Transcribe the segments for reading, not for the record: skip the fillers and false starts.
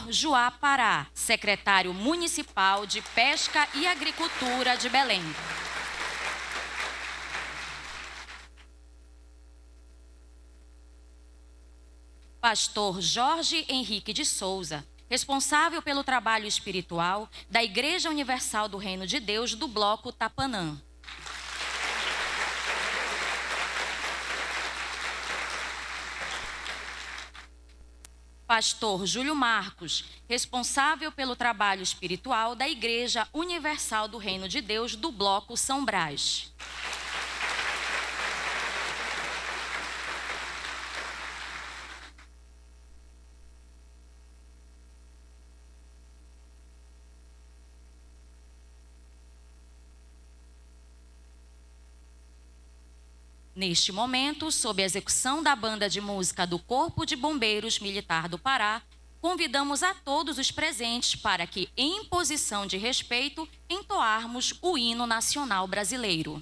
Pastor Joá Pará, secretário municipal de Pesca e Agricultura de Belém. Pastor Jorge Henrique de Souza, responsável pelo trabalho espiritual da Igreja Universal do Reino de Deus do Bloco Tapanã. Pastor Júlio Marcos, responsável pelo trabalho espiritual da Igreja Universal do Reino de Deus do Bloco São Brás. Neste momento, sob a execução da banda de música do Corpo de Bombeiros Militar do Pará, convidamos a todos os presentes para que, em posição de respeito, entoarmos o hino nacional brasileiro.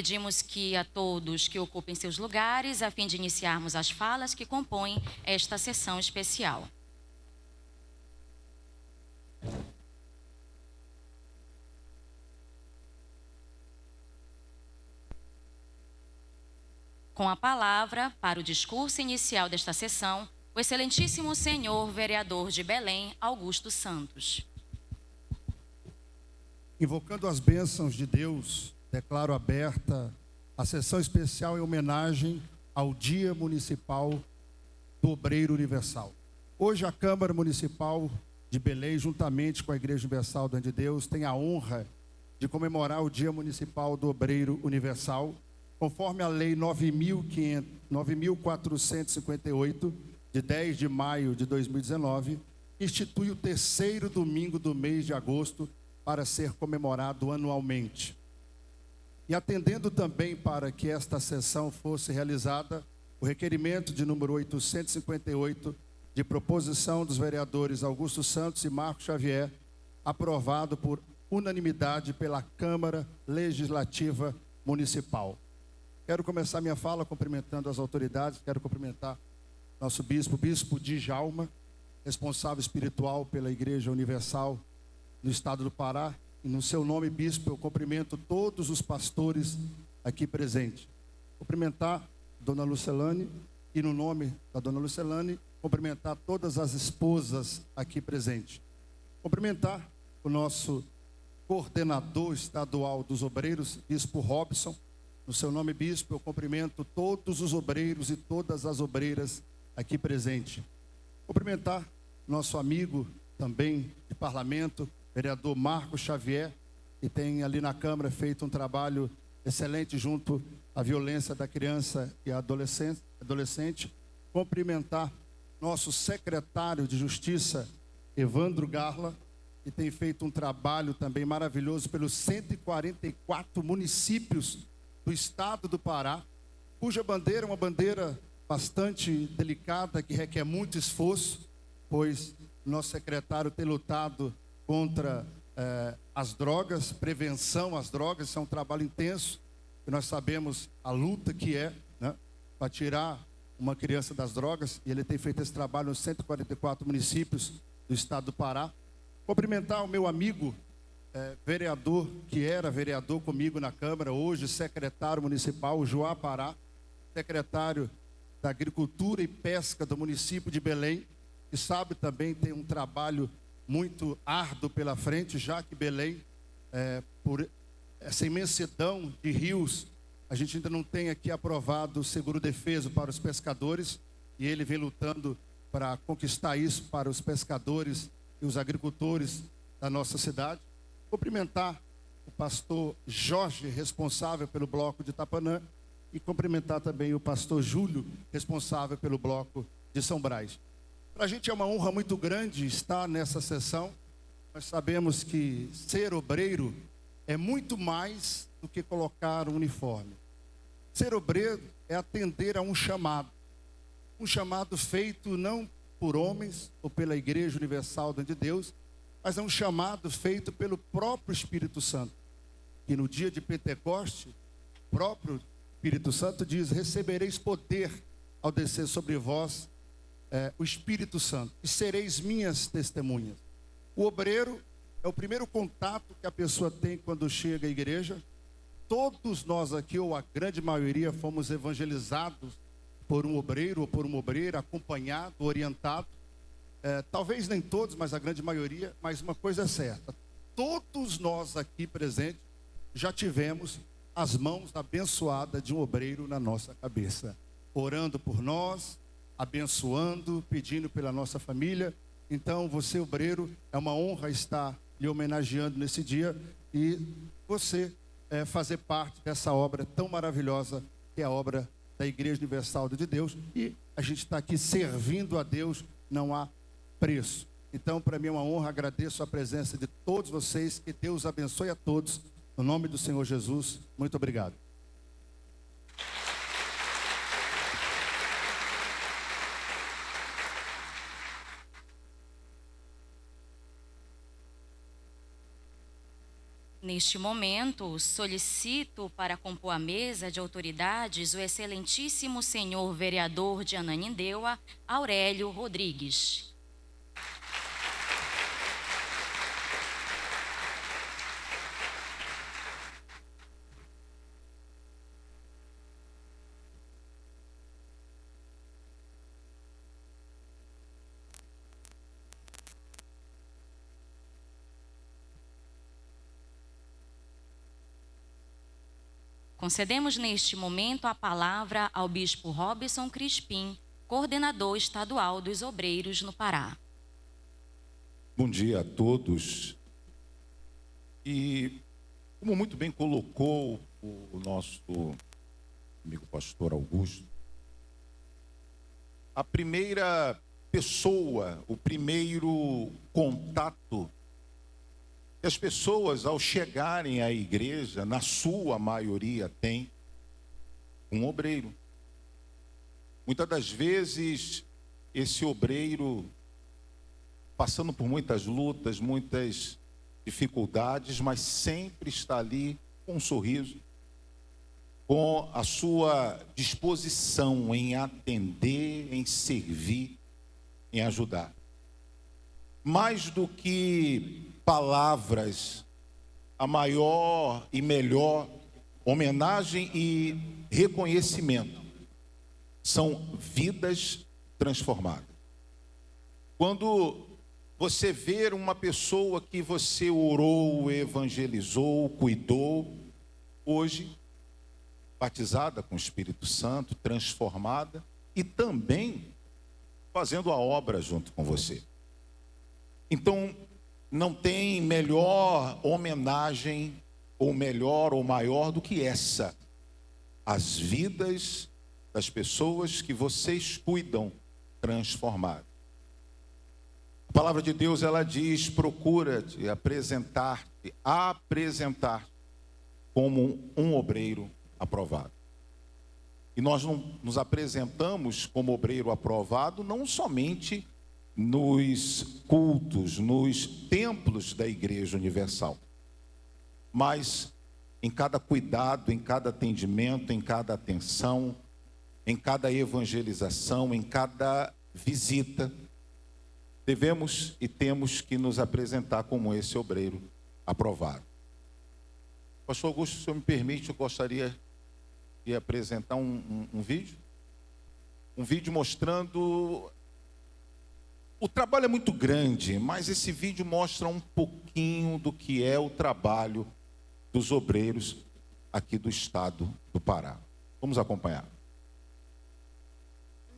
Pedimos que a todos que ocupem seus lugares, a fim de iniciarmos as falas que compõem esta sessão especial. Com a palavra, para o discurso inicial desta sessão, o excelentíssimo senhor vereador de Belém, Augusto Santos. Invocando as bênçãos de Deus, declaro aberta a sessão especial em homenagem ao Dia Municipal do Obreiro Universal. Hoje a Câmara Municipal de Belém, juntamente com a Igreja Universal do Reino de Deus, tem a honra de comemorar o Dia Municipal do Obreiro Universal, conforme a Lei 9.458, de 10 de maio de 2019, institui o terceiro domingo do mês de agosto para ser comemorado anualmente. E atendendo também para que esta sessão fosse realizada, o requerimento de número 858, de proposição dos vereadores Augusto Santos e Marco Xavier, aprovado por unanimidade pela Câmara Legislativa Municipal. Quero começar minha fala cumprimentando as autoridades, quero cumprimentar nosso bispo, Bispo Djalma, responsável espiritual pela Igreja Universal no estado do Pará. E no seu nome, bispo, eu cumprimento todos os pastores aqui presentes. Cumprimentar Dona Lucelane e, no nome da Dona Lucelane, cumprimentar todas as esposas aqui presentes. Cumprimentar o nosso coordenador estadual dos obreiros, Bispo Robson. No seu nome, bispo, eu cumprimento todos os obreiros e todas as obreiras aqui presentes. Cumprimentar nosso amigo também de parlamento, vereador Marco Xavier, que tem ali na Câmara feito um trabalho excelente junto à violência da criança e adolescente. Cumprimentar nosso secretário de Justiça, Evandro Garla, que tem feito um trabalho também maravilhoso pelos 144 municípios do estado do Pará, cuja bandeira é uma bandeira bastante delicada, que requer muito esforço, pois nosso secretário tem lutado contra as drogas, prevenção às drogas. Isso é um trabalho intenso, que nós sabemos a luta que é, né, para tirar uma criança das drogas, e ele tem feito esse trabalho nos 144 municípios do estado do Pará. Cumprimentar o meu amigo vereador, que era vereador comigo na Câmara, hoje secretário municipal, Joá Pará, secretário da Agricultura e Pesca do município de Belém, que sabe também tem um trabalho muito árduo pela frente, já que Belém, por essa imensidão de rios, a gente ainda não tem aqui aprovado o seguro-defeso para os pescadores, e ele vem lutando para conquistar isso para os pescadores e os agricultores da nossa cidade. Cumprimentar o pastor Jorge, responsável pelo bloco de Tapanã, e cumprimentar também o pastor Júlio, responsável pelo bloco de São Brás. Para a gente é uma honra muito grande estar nessa sessão. Nós sabemos que ser obreiro é muito mais do que colocar um uniforme. Ser obreiro é atender a um chamado feito não por homens ou pela Igreja Universal de Deus, mas é um chamado feito pelo próprio Espírito Santo, que no dia de Pentecoste, o próprio Espírito Santo diz: recebereis poder ao descer sobre vós o Espírito Santo, e sereis minhas testemunhas. O obreiro é o primeiro contato que a pessoa tem quando chega à igreja. Todos nós aqui, ou a grande maioria, fomos evangelizados por um obreiro ou por uma obreira, acompanhado, orientado. Talvez nem todos, mas a grande maioria. Mas uma coisa é certa: todos nós aqui presentes já tivemos as mãos abençoadas de um obreiro na nossa cabeça, orando por nós, abençoando, pedindo pela nossa família. Então, você, obreiro, é uma honra estar lhe homenageando nesse dia, e você fazer parte dessa obra tão maravilhosa que é a obra da Igreja Universal de Deus. E a gente está aqui servindo a Deus, não há preço. Então, para mim é uma honra, agradeço a presença de todos vocês, que Deus abençoe a todos, no nome do Senhor Jesus. Muito obrigado. Neste momento, solicito para compor a mesa de autoridades o excelentíssimo senhor vereador de Ananindeua, Aurélio Rodrigues. Concedemos neste momento a palavra ao bispo Robson Crispim, coordenador estadual dos obreiros no Pará. Bom dia a todos. E, como muito bem colocou o nosso amigo pastor Augusto, a primeira pessoa, o primeiro contato que as pessoas, ao chegarem à igreja, na sua maioria, tem um obreiro. Muitas das vezes, esse obreiro, passando por muitas lutas, muitas dificuldades, mas sempre está ali com um sorriso, com a sua disposição em atender, em servir, em ajudar. Mais do que palavras, a maior e melhor homenagem e reconhecimento são vidas transformadas. Quando você vê uma pessoa que você orou, evangelizou, cuidou, hoje batizada com o Espírito Santo, transformada e também fazendo a obra junto com você. Então, não tem melhor homenagem, ou melhor ou maior do que essa. As vidas das pessoas que vocês cuidam transformar. A palavra de Deus, ela diz, procura-te apresentar-te como um obreiro aprovado. E nós não nos apresentamos como obreiro aprovado, não somente nos cultos, nos templos da Igreja Universal, mas em cada cuidado, em cada atendimento, em cada atenção, em cada evangelização, em cada visita, devemos e temos que nos apresentar como esse obreiro aprovado. Pastor Augusto, se o senhor me permite, eu gostaria de apresentar um vídeo. Um vídeo mostrando... O trabalho é muito grande, mas esse vídeo mostra um pouquinho do que é o trabalho dos obreiros aqui do estado do Pará. Vamos acompanhar.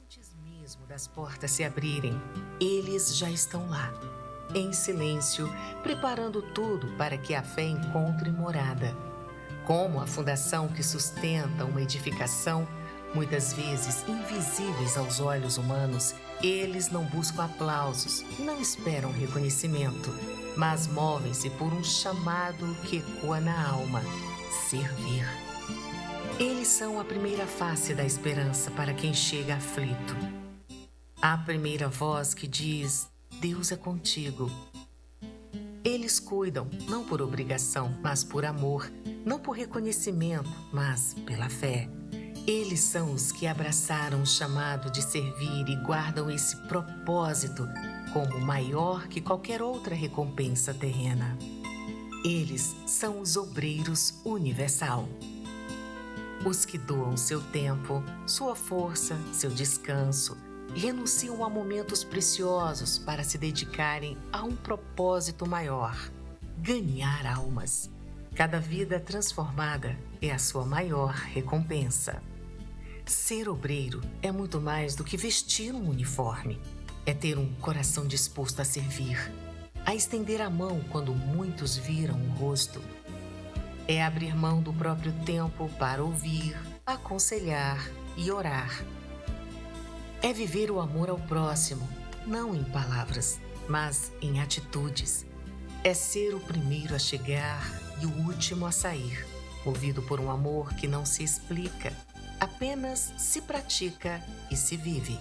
Antes mesmo das portas se abrirem, eles já estão lá, em silêncio, preparando tudo para que a fé encontre morada. Como a fundação que sustenta uma edificação, muitas vezes invisíveis aos olhos humanos, eles não buscam aplausos, não esperam reconhecimento, mas movem-se por um chamado que ecoa na alma: servir. Eles são a primeira face da esperança para quem chega aflito. A primeira voz que diz: Deus é contigo. Eles cuidam, não por obrigação, mas por amor, não por reconhecimento, mas pela fé. Eles são os que abraçaram o chamado de servir e guardam esse propósito como maior que qualquer outra recompensa terrena. Eles são os obreiros universal. Os que doam seu tempo, sua força, seu descanso, e renunciam a momentos preciosos para se dedicarem a um propósito maior: ganhar almas. Cada vida transformada é a sua maior recompensa. Ser obreiro é muito mais do que vestir um uniforme. É ter um coração disposto a servir, a estender a mão quando muitos viram o rosto. É abrir mão do próprio tempo para ouvir, aconselhar e orar. É viver o amor ao próximo, não em palavras, mas em atitudes. É ser o primeiro a chegar e o último a sair, movido por um amor que não se explica, apenas se pratica e se vive.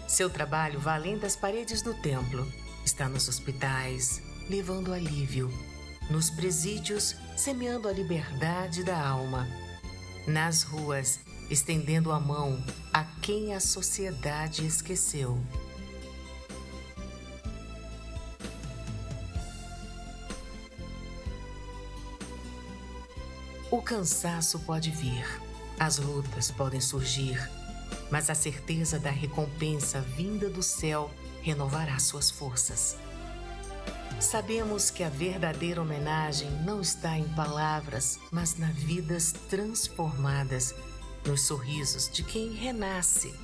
Seu trabalho vai além das paredes do templo. Está nos hospitais, levando alívio. Nos presídios, semeando a liberdade da alma. Nas ruas, estendendo a mão a quem a sociedade esqueceu. O cansaço pode vir, as lutas podem surgir, mas a certeza da recompensa vinda do céu renovará suas forças. Sabemos que a verdadeira homenagem não está em palavras, mas nas vidas transformadas, nos sorrisos de quem renasce.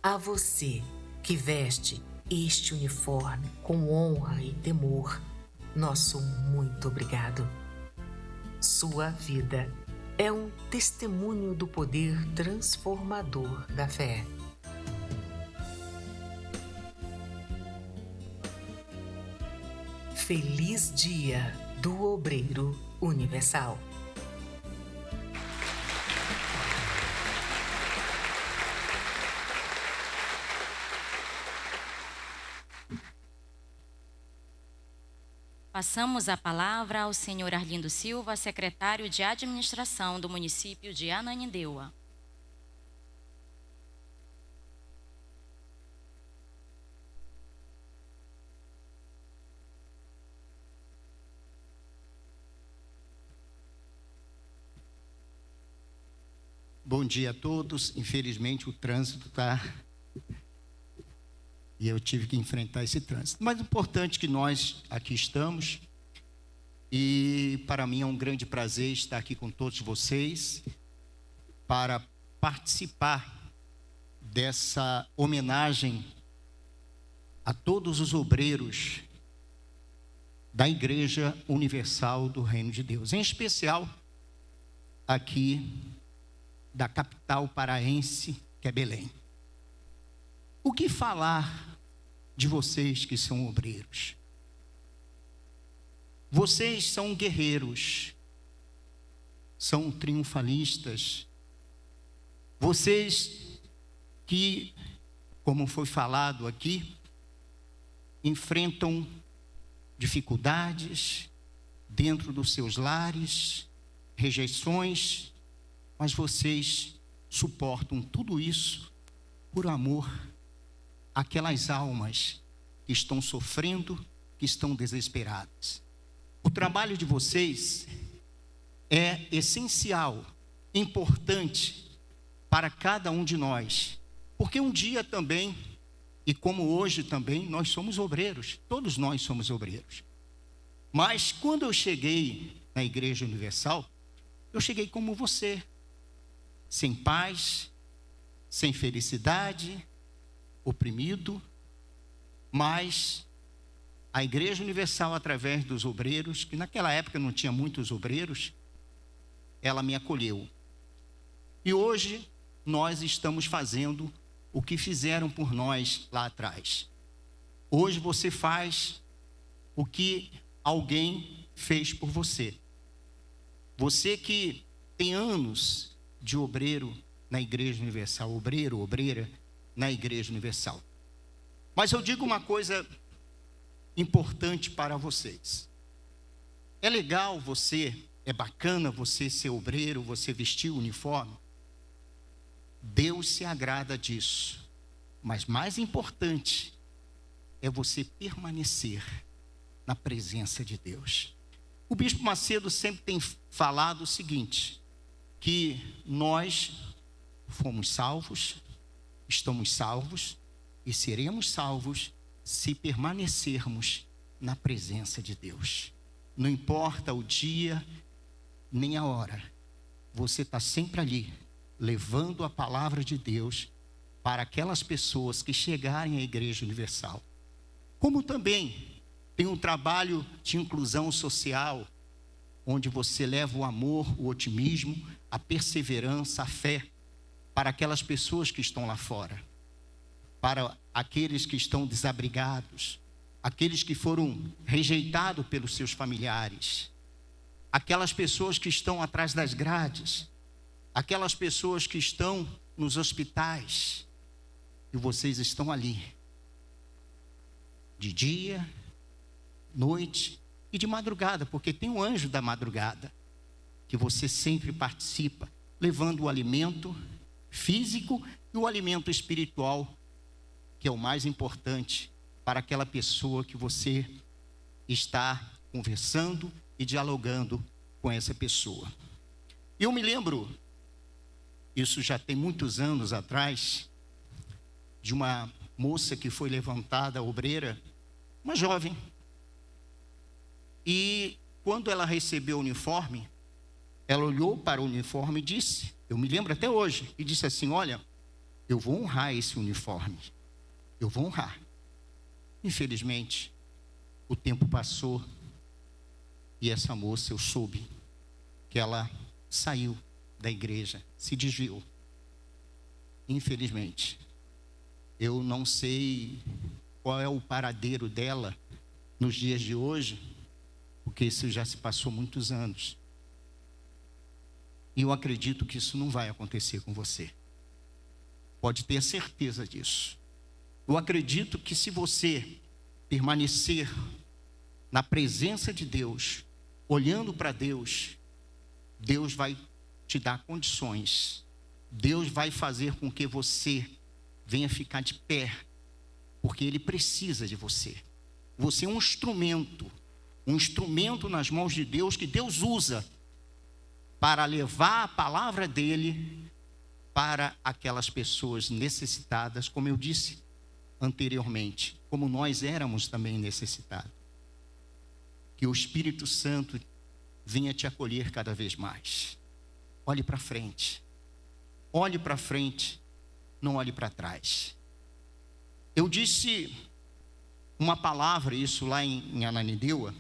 A você que veste este uniforme com honra e temor, nosso muito obrigado. Sua vida é um testemunho do poder transformador da fé. Feliz Dia do Obreiro Universal. Passamos a palavra ao senhor Arlindo Silva, secretário de Administração do município de Ananindeua. Bom dia a todos. Infelizmente o trânsito está... E eu tive que enfrentar esse trânsito. Mas o importante é que nós aqui estamos. E para mim é um grande prazer estar aqui com todos vocês para participar dessa homenagem a todos os obreiros da Igreja Universal do Reino de Deus. Em especial aqui da capital paraense, que é Belém. O que falar de vocês que são obreiros? Vocês são guerreiros, são triunfalistas. Vocês que, como foi falado aqui, enfrentam dificuldades dentro dos seus lares, rejeições, mas vocês suportam tudo isso por amor àquelas almas que estão sofrendo, que estão desesperadas. O trabalho de vocês é essencial, importante para cada um de nós, porque um dia também, e como hoje também, nós somos obreiros, todos nós somos obreiros. Mas quando eu cheguei na Igreja Universal, eu cheguei como você, sem paz, sem felicidade, oprimido, mas a Igreja Universal, através dos obreiros, que naquela época não tinha muitos obreiros, ela me acolheu. E hoje nós estamos fazendo o que fizeram por nós lá atrás. Hoje você faz o que alguém fez por você. Você que tem anos de obreiro na Igreja Universal, obreiro, obreira, na Igreja Universal. Mas eu digo uma coisa importante para vocês. É legal você, é bacana você ser obreiro, você vestir o uniforme. Deus se agrada disso. Mas mais importante é você permanecer na presença de Deus. O Bispo Macedo sempre tem falado o seguinte, que nós fomos salvos, estamos salvos e seremos salvos se permanecermos na presença de Deus. Não importa o dia nem a hora, você está sempre ali, levando a palavra de Deus para aquelas pessoas que chegarem à Igreja Universal. Como também tem um trabalho de inclusão social, onde você leva o amor, o otimismo, a perseverança, a fé, para aquelas pessoas que estão lá fora, para aqueles que estão desabrigados, aqueles que foram rejeitados pelos seus familiares, aquelas pessoas que estão atrás das grades, aquelas pessoas que estão nos hospitais, e vocês estão ali, de dia, noite e de madrugada, porque tem um anjo da madrugada, que você sempre participa, levando o alimento físico e o alimento espiritual, que é o mais importante para aquela pessoa que você está conversando e dialogando com essa pessoa. Eu me lembro, isso já tem muitos anos atrás, de uma moça que foi levantada, obreira, uma jovem. E quando ela recebeu o uniforme, ela olhou para o uniforme e disse, eu me lembro até hoje, e disse assim, olha, eu vou honrar esse uniforme, eu vou honrar. Infelizmente, o tempo passou e essa moça, eu soube que ela saiu da igreja, se desviou. Infelizmente, eu não sei qual é o paradeiro dela nos dias de hoje, porque isso já se passou muitos anos. E eu acredito que isso não vai acontecer com você. Pode ter certeza disso. Eu acredito que se você permanecer na presença de Deus, olhando para Deus, Deus vai te dar condições. Deus vai fazer com que você venha ficar de pé, porque Ele precisa de você. Você é um instrumento nas mãos de Deus, que Deus usa para levar a palavra dEle para aquelas pessoas necessitadas, como eu disse anteriormente, como nós éramos também necessitados. Que o Espírito Santo venha te acolher cada vez mais. Olhe para frente. Olhe para frente, não olhe para trás. Eu disse uma palavra, isso lá em Ananindeua,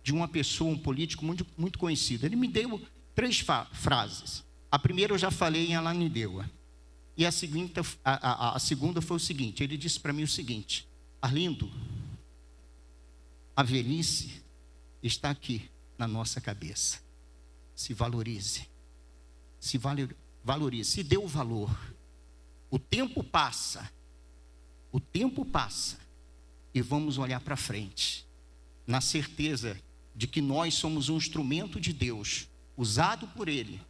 de uma pessoa, um político muito conhecido. Ele me deu 3 frases. A primeira eu já falei em Ananindeua. E a segunda foi o seguinte, ele disse para mim o seguinte, Arlindo, a velhice está aqui na nossa cabeça. Se valorize. Se valorize. Se dê o valor. O tempo passa. O tempo passa. E vamos olhar para frente. Na certeza de que nós somos um instrumento de Deus, usado por Ele,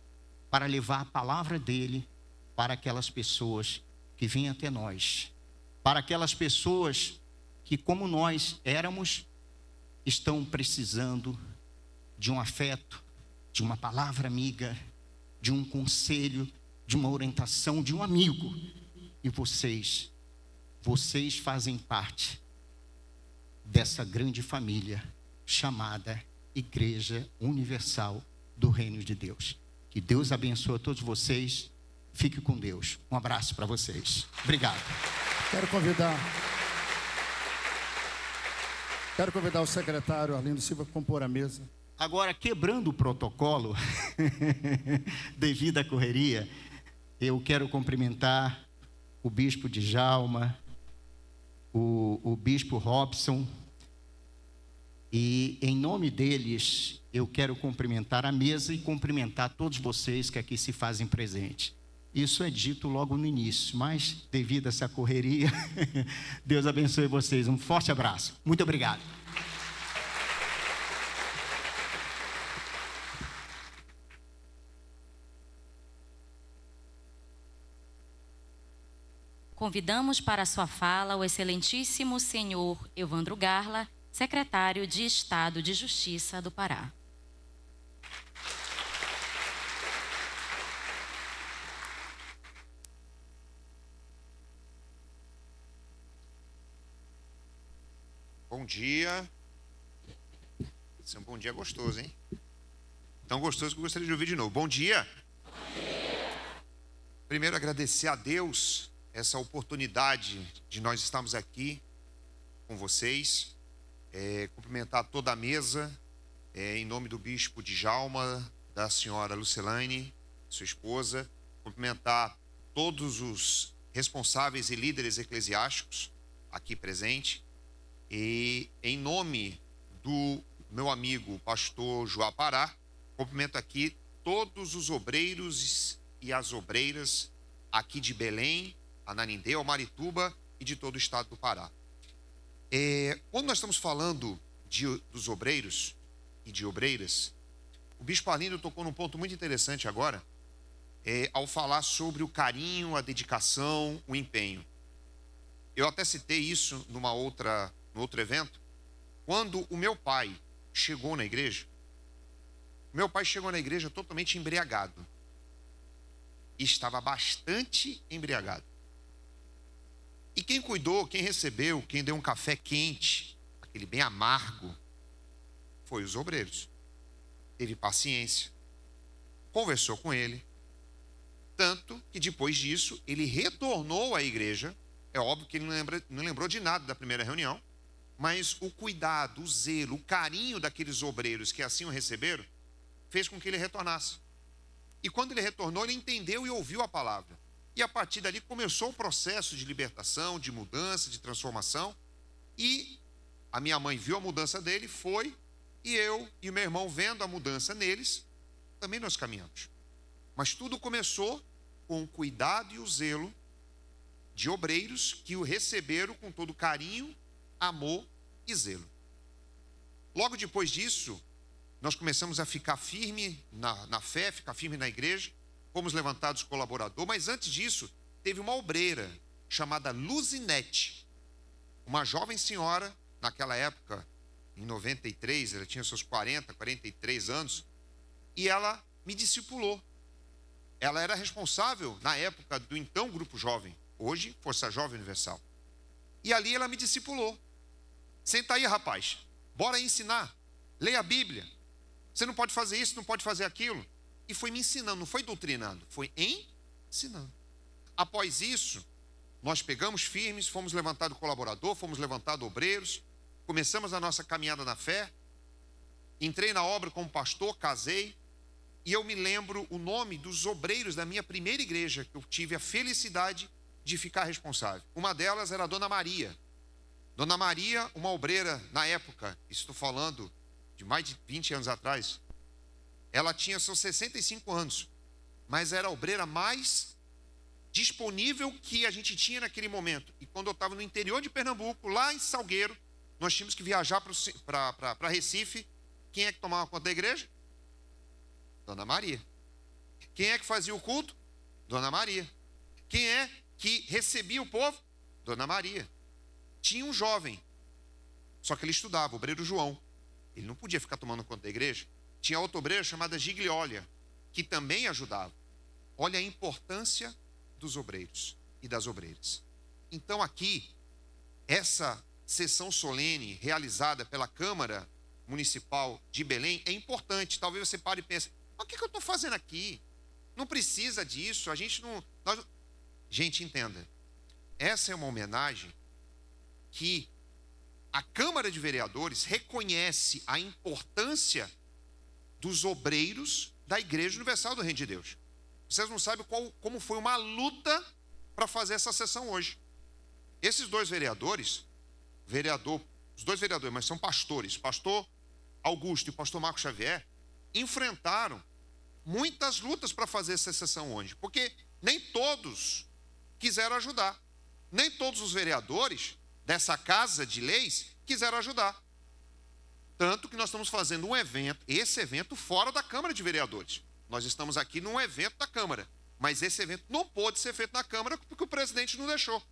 para levar a palavra dEle para aquelas pessoas que vêm até nós. Para aquelas pessoas que, como nós éramos, estão precisando de um afeto, de uma palavra amiga, de um conselho, de uma orientação, de um amigo. E vocês fazem parte dessa grande família chamada Igreja Universal do Reino de Deus. Que Deus abençoe a todos vocês. Fique com Deus. Um abraço para vocês. Obrigado. Quero convidar o secretário Arlindo Silva a compor a mesa. Agora, quebrando o protocolo, devido à correria, eu quero cumprimentar o bispo Djalma, o bispo Robson, e em nome deles, eu quero cumprimentar a mesa e cumprimentar todos vocês que aqui se fazem presente. Isso é dito logo no início, mas devido a essa correria, Deus abençoe vocês. Um forte abraço. Muito obrigado. Convidamos para a sua fala o excelentíssimo senhor Evandro Garla, secretário de Estado de Justiça do Pará. Bom dia. Esse é um bom dia gostoso, hein? Tão gostoso que eu gostaria de ouvir de novo. Bom dia. Bom dia. Primeiro, agradecer a Deus essa oportunidade de nós estarmos aqui com vocês. Cumprimentar toda a mesa, em nome do bispo Djalma, da senhora Lucilane, sua esposa. Cumprimentar todos os responsáveis e líderes eclesiásticos aqui presentes. E em nome do meu amigo pastor João Pará, cumprimento aqui todos os obreiros e as obreiras aqui de Belém, Ananindeua, Marituba e de todo o estado do Pará. Quando nós estamos falando dos obreiros e de obreiras, o bispo Arlindo tocou num ponto muito interessante agora, ao falar sobre o carinho, a dedicação, o empenho. Eu até citei isso no outro evento, quando o meu pai chegou na igreja. Meu pai chegou na igreja totalmente embriagado. E estava bastante embriagado. E quem cuidou, quem recebeu, quem deu um café quente, aquele bem amargo, foi os obreiros. Teve paciência, conversou com ele, tanto que depois disso ele retornou à igreja. É óbvio que ele não lembrou de nada da primeira reunião, mas o cuidado, o zelo, o carinho daqueles obreiros que assim o receberam, fez com que ele retornasse. E quando ele retornou, ele entendeu e ouviu a palavra. E a partir dali começou o processo de libertação, de mudança, de transformação. E a minha mãe viu a mudança dele, foi, e eu e o meu irmão, vendo a mudança neles, também nós caminhamos. Mas tudo começou com o cuidado e o zelo de obreiros que o receberam com todo carinho, amor e zelo. Logo depois disso, nós começamos a ficar firme na fé, ficar firme na igreja, fomos levantados colaborador, mas antes disso, teve uma obreira chamada Luzinete, uma jovem senhora, naquela época, em 93, ela tinha seus 43 anos, e ela me discipulou. Ela era responsável, na época, do então Grupo Jovem, hoje, Força Jovem Universal. E ali ela me discipulou. Senta aí, rapaz, bora ensinar, leia a Bíblia. Você não pode fazer isso, não pode fazer aquilo. E foi me ensinando, não foi doutrinando, foi ensinando. Após isso, nós pegamos firmes, fomos levantados colaborador, fomos levantados obreiros, começamos a nossa caminhada na fé, entrei na obra como pastor, casei, e eu me lembro o nome dos obreiros da minha primeira igreja, que eu tive a felicidade de ficar responsável. Uma delas era a Dona Maria. Dona Maria, uma obreira na época, estou falando de mais de 20 anos atrás, ela tinha seus 65 anos, mas era a obreira mais disponível que a gente tinha naquele momento. E quando eu estava no interior de Pernambuco, lá em Salgueiro, nós tínhamos que viajar para Recife. Quem é que tomava conta da igreja? Dona Maria. Quem é que fazia o culto? Dona Maria. Quem é que recebia o povo? Dona Maria. Tinha um jovem, só que ele estudava, o obreiro João. Ele não podia ficar tomando conta da igreja. Tinha outra obreira chamada Gigliolia, que também ajudava. Olha a importância dos obreiros e das obreiras. Então aqui, essa sessão solene realizada pela Câmara Municipal de Belém é importante. Talvez você pare e pense, mas o que eu estou fazendo aqui? Não precisa disso, a gente não... Gente, entenda, essa é uma homenagem que a Câmara de Vereadores reconhece a importância dos obreiros da Igreja Universal do Reino de Deus. Vocês não sabem como foi uma luta para fazer essa sessão hoje. Esses dois vereadores, os dois vereadores, mas são pastores, pastor Augusto e o pastor Marcos Xavier, enfrentaram muitas lutas para fazer essa sessão hoje, porque nem todos quiseram ajudar. Nem todos os vereadores dessa casa de leis quiseram ajudar. Tanto que nós estamos fazendo um evento, esse evento fora da Câmara de Vereadores. Nós estamos aqui num evento da Câmara, mas esse evento não pôde ser feito na Câmara porque o presidente não deixou.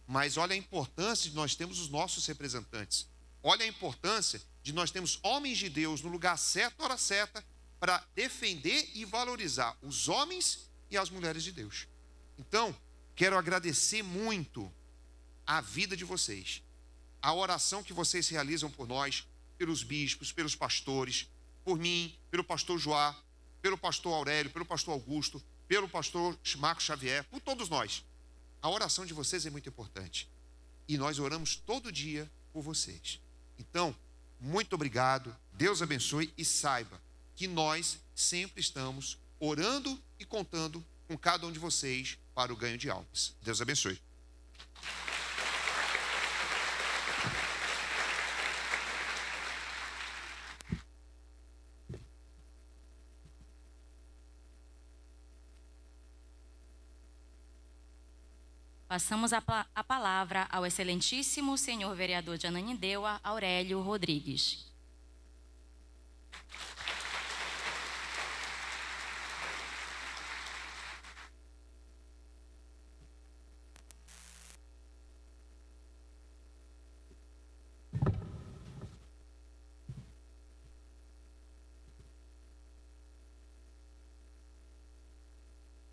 Mas olha a importância de nós termos os nossos representantes. Olha a importância de nós termos homens de Deus no lugar certo, na hora certa, para defender e valorizar os homens e as mulheres de Deus. Então, quero agradecer muito a vida de vocês, a oração que vocês realizam por nós, pelos bispos, pelos pastores, por mim, pelo pastor Joá, pelo pastor Aurélio, pelo pastor Augusto, pelo pastor Marcos Xavier, por todos nós. A oração de vocês é muito importante. E nós oramos todo dia por vocês. Então, muito obrigado, Deus abençoe e saiba que nós sempre estamos orando e contando com cada um de vocês para o ganho de almas. Deus abençoe. Passamos a palavra ao excelentíssimo senhor vereador de Ananindeua, Aurélio Rodrigues.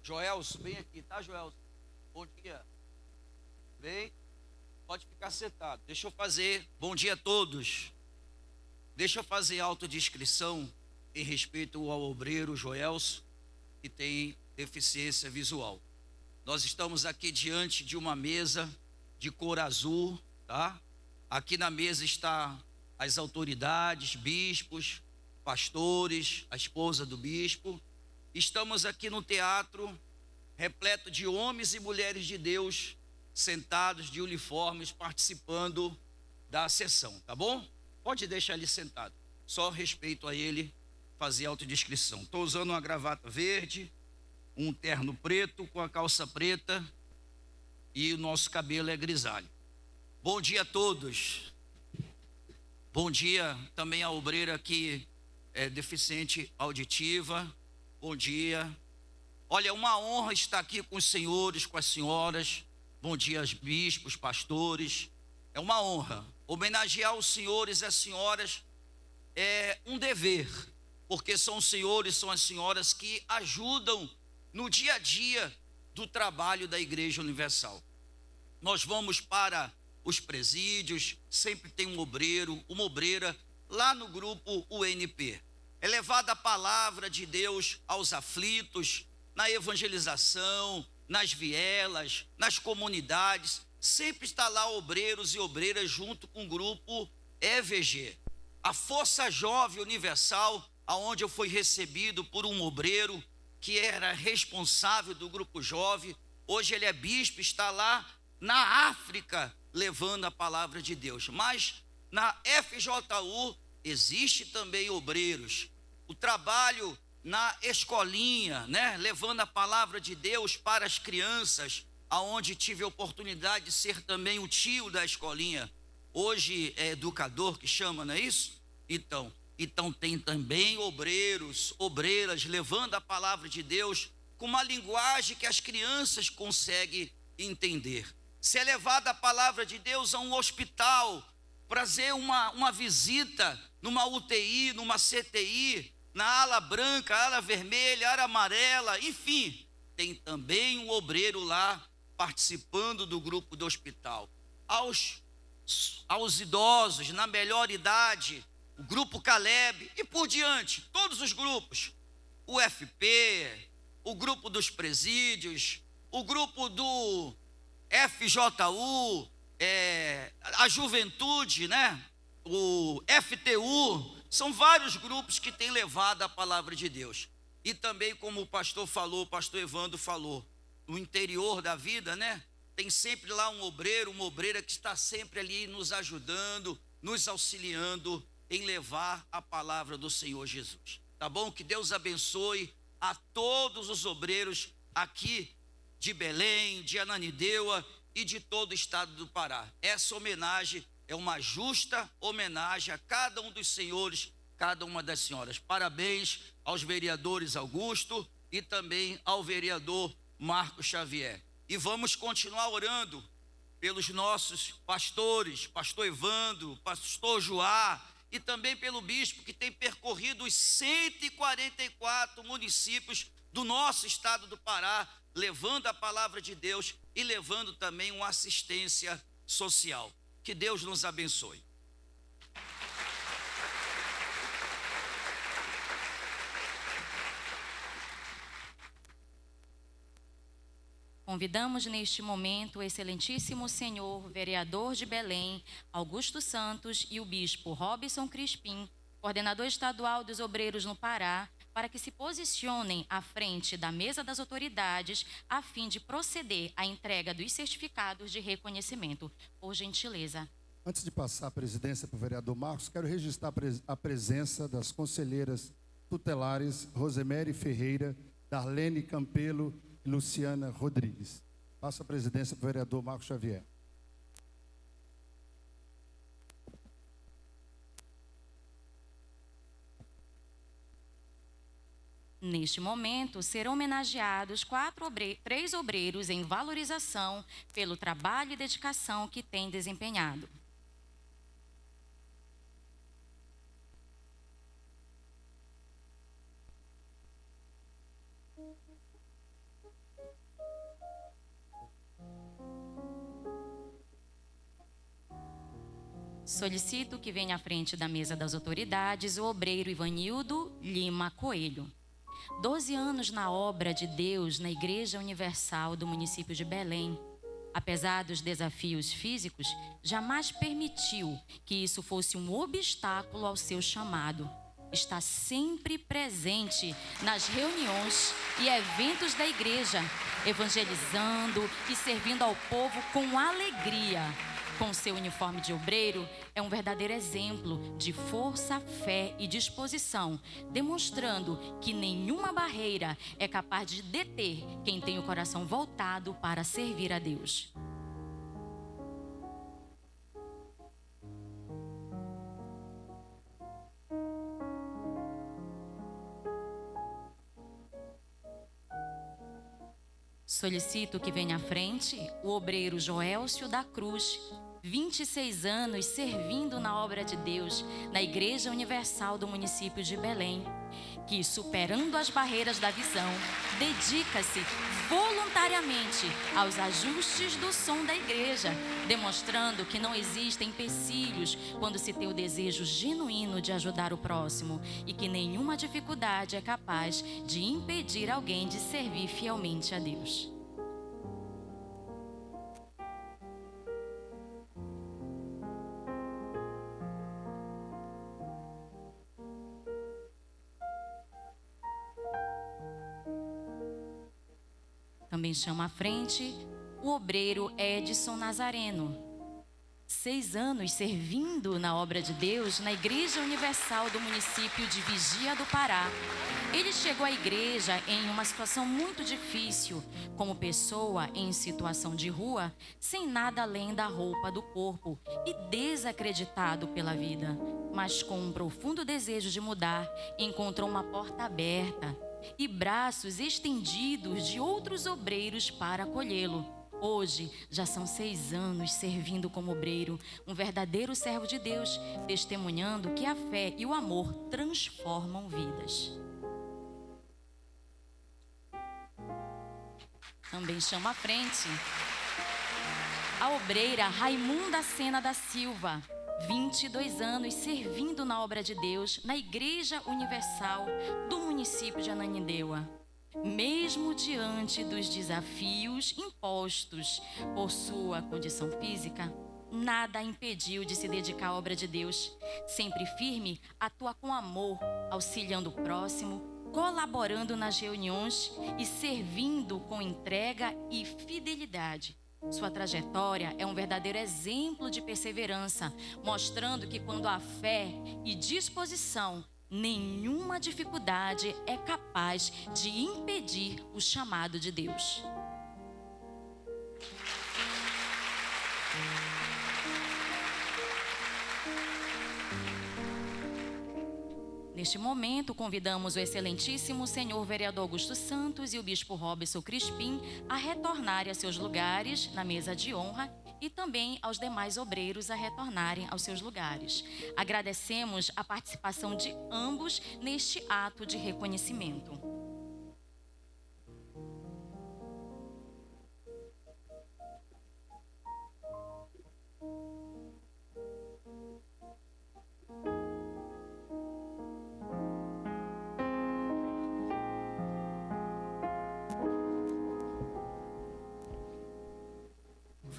Joelso, vem aqui, tá, Joelso? Bom dia. Vem. Pode ficar sentado. Deixa eu fazer, bom dia a todos. Deixa eu fazer autodescrição em respeito ao obreiro Joelso, que tem deficiência visual. Nós estamos aqui diante de uma mesa de cor azul, tá? Aqui na mesa está as autoridades, bispos, pastores, a esposa do bispo. Estamos aqui no teatro repleto de homens e mulheres de Deus sentados de uniformes participando da sessão, tá bom? Pode deixar ele sentado. Só respeito a ele fazer autodescrição. Estou usando uma gravata verde, um terno preto com a calça preta e o nosso cabelo é grisalho. Bom dia a todos. Bom dia também à obreira que é deficiente auditiva. Bom dia. Olha, uma honra estar aqui com os senhores, com as senhoras. Bom dia aos bispos, pastores. É uma honra. Homenagear os senhores e as senhoras é um dever, porque são os senhores, são as senhoras que ajudam no dia a dia do trabalho da Igreja Universal. Nós vamos para os presídios, sempre tem um obreiro, uma obreira, lá no grupo UNP. É levada a palavra de Deus aos aflitos, na evangelização, nas vielas, nas comunidades. Sempre está lá obreiros e obreiras junto com o grupo EVG. A Força Jovem Universal, aonde eu fui recebido por um obreiro que era responsável do grupo jovem. Hoje ele é bispo, está lá na África levando a palavra de Deus. Mas na FJU existe também obreiros. O trabalho na escolinha, né, levando a palavra de Deus para as crianças, aonde tive a oportunidade de ser também o tio da escolinha. Hoje é educador que chama, não é isso? Então tem também obreiros, obreiras levando a palavra de Deus com uma linguagem que as crianças conseguem entender. Se é levada a palavra de Deus a um hospital, fazer uma visita numa UTI, numa CTI, na ala branca, ala vermelha, ala amarela, enfim, tem também um obreiro lá participando do grupo do hospital. Aos idosos, na melhor idade, o grupo Caleb e por diante, todos os grupos, o FP, o grupo dos presídios, o grupo do FJU, a juventude, né? O FTU, são vários grupos que têm levado a palavra de Deus. E também, como o pastor falou, o pastor Evandro falou, no interior da vida, né? Tem sempre lá um obreiro, uma obreira que está sempre ali nos ajudando, nos auxiliando em levar a palavra do Senhor Jesus. Tá bom? Que Deus abençoe a todos os obreiros aqui de Belém, de Ananindeua e de todo o estado do Pará. Essa homenagem é uma justa homenagem a cada um dos senhores, cada uma das senhoras. Parabéns aos vereadores Augusto e também ao vereador Marcos Xavier. E vamos continuar orando pelos nossos pastores, pastor Evandro, pastor Joá, e também pelo bispo que tem percorrido os 144 municípios do nosso estado do Pará, levando a palavra de Deus e levando também uma assistência social. Que Deus nos abençoe. Convidamos neste momento o excelentíssimo senhor vereador de Belém, Augusto Santos, e o bispo Robson Crispim, coordenador estadual dos obreiros no Pará, para que se posicionem à frente da mesa das autoridades a fim de proceder à entrega dos certificados de reconhecimento. Por gentileza. Antes de passar a presidência para o vereador Marcos, quero registrar a presença das conselheiras tutelares Rosemary Ferreira, Darlene Campelo e Luciana Rodrigues. Passo a presidência para o vereador Marcos Xavier. Neste momento, serão homenageados 3 obreiros em valorização pelo trabalho e dedicação que têm desempenhado. Solicito que venha à frente da mesa das autoridades o obreiro Ivanildo Lima Coelho. 12 anos na obra de Deus na Igreja Universal do município de Belém. Apesar dos desafios físicos, jamais permitiu que isso fosse um obstáculo ao seu chamado. Está sempre presente nas reuniões e eventos da igreja, evangelizando e servindo ao povo com alegria. Com seu uniforme de obreiro, é um verdadeiro exemplo de força, fé e disposição, demonstrando que nenhuma barreira é capaz de deter quem tem o coração voltado para servir a Deus. Solicito que venha à frente o obreiro Joelcio da Cruz, 26 anos servindo na obra de Deus na Igreja Universal do município de Belém, que, superando as barreiras da visão, dedica-se voluntariamente aos ajustes do som da igreja, demonstrando que não existem empecilhos quando se tem o desejo genuíno de ajudar o próximo e que nenhuma dificuldade é capaz de impedir alguém de servir fielmente a Deus. Também chamo à frente o obreiro Edson Nazareno. 6 anos servindo na obra de Deus na Igreja Universal do município de Vigia do Pará. Ele chegou à igreja em uma situação muito difícil, como pessoa em situação de rua, sem nada além da roupa do corpo e desacreditado pela vida. Mas com um profundo desejo de mudar, encontrou uma porta aberta e braços estendidos de outros obreiros para acolhê-lo. Hoje, já são 6 anos servindo como obreiro, um verdadeiro servo de Deus, testemunhando que a fé e o amor transformam vidas. Também chamo à frente a obreira Raimunda Sena da Silva, 22 anos servindo na obra de Deus na Igreja Universal do município de Ananindeua. Mesmo diante dos desafios impostos por sua condição física, nada a impediu de se dedicar à obra de Deus. Sempre firme, atua com amor, auxiliando o próximo, colaborando nas reuniões e servindo com entrega e fidelidade. Sua trajetória é um verdadeiro exemplo de perseverança, mostrando que quando há fé e disposição, nenhuma dificuldade é capaz de impedir o chamado de Deus. Neste momento, convidamos o excelentíssimo senhor vereador Augusto Santos e o bispo Robson Crispim a retornarem a seus lugares na mesa de honra e também aos demais obreiros a retornarem aos seus lugares. Agradecemos a participação de ambos neste ato de reconhecimento.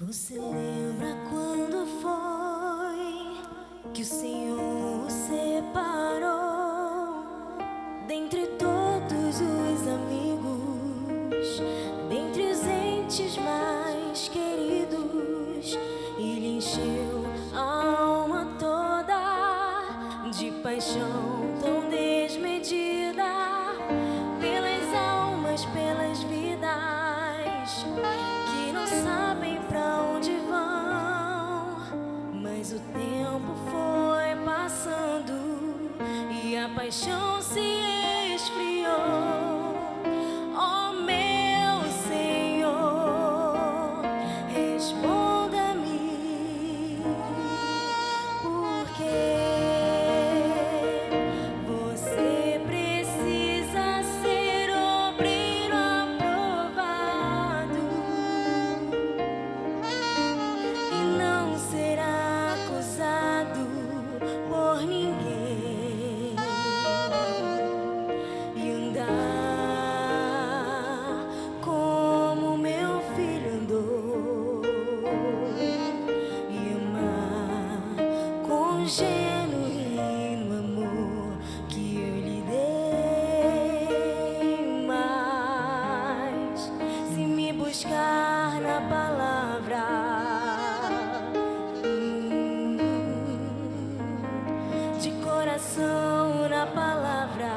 Você lembra quando foi que o Senhor o separou dentre todos os amigos, dentre os entes mais queridos, e lhe encheu a alma toda de paixão tão desmedida pelas almas, pelas vidas que não sabem pra onde vão, mas o tempo foi passando e a paixão se esfriou. Oh, meu Senhor, responda-me, porque você precisa ser obreiro aprovado e não será acusado com genuíno amor que eu lhe dei. Mas se me buscar na palavra, de coração na palavra,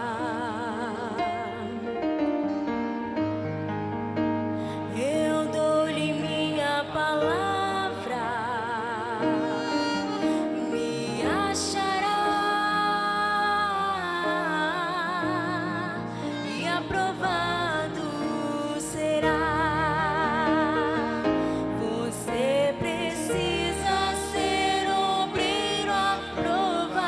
eu dou-lhe minha palavra, me achará e aprovado será. Você precisa ser obreiro aprovado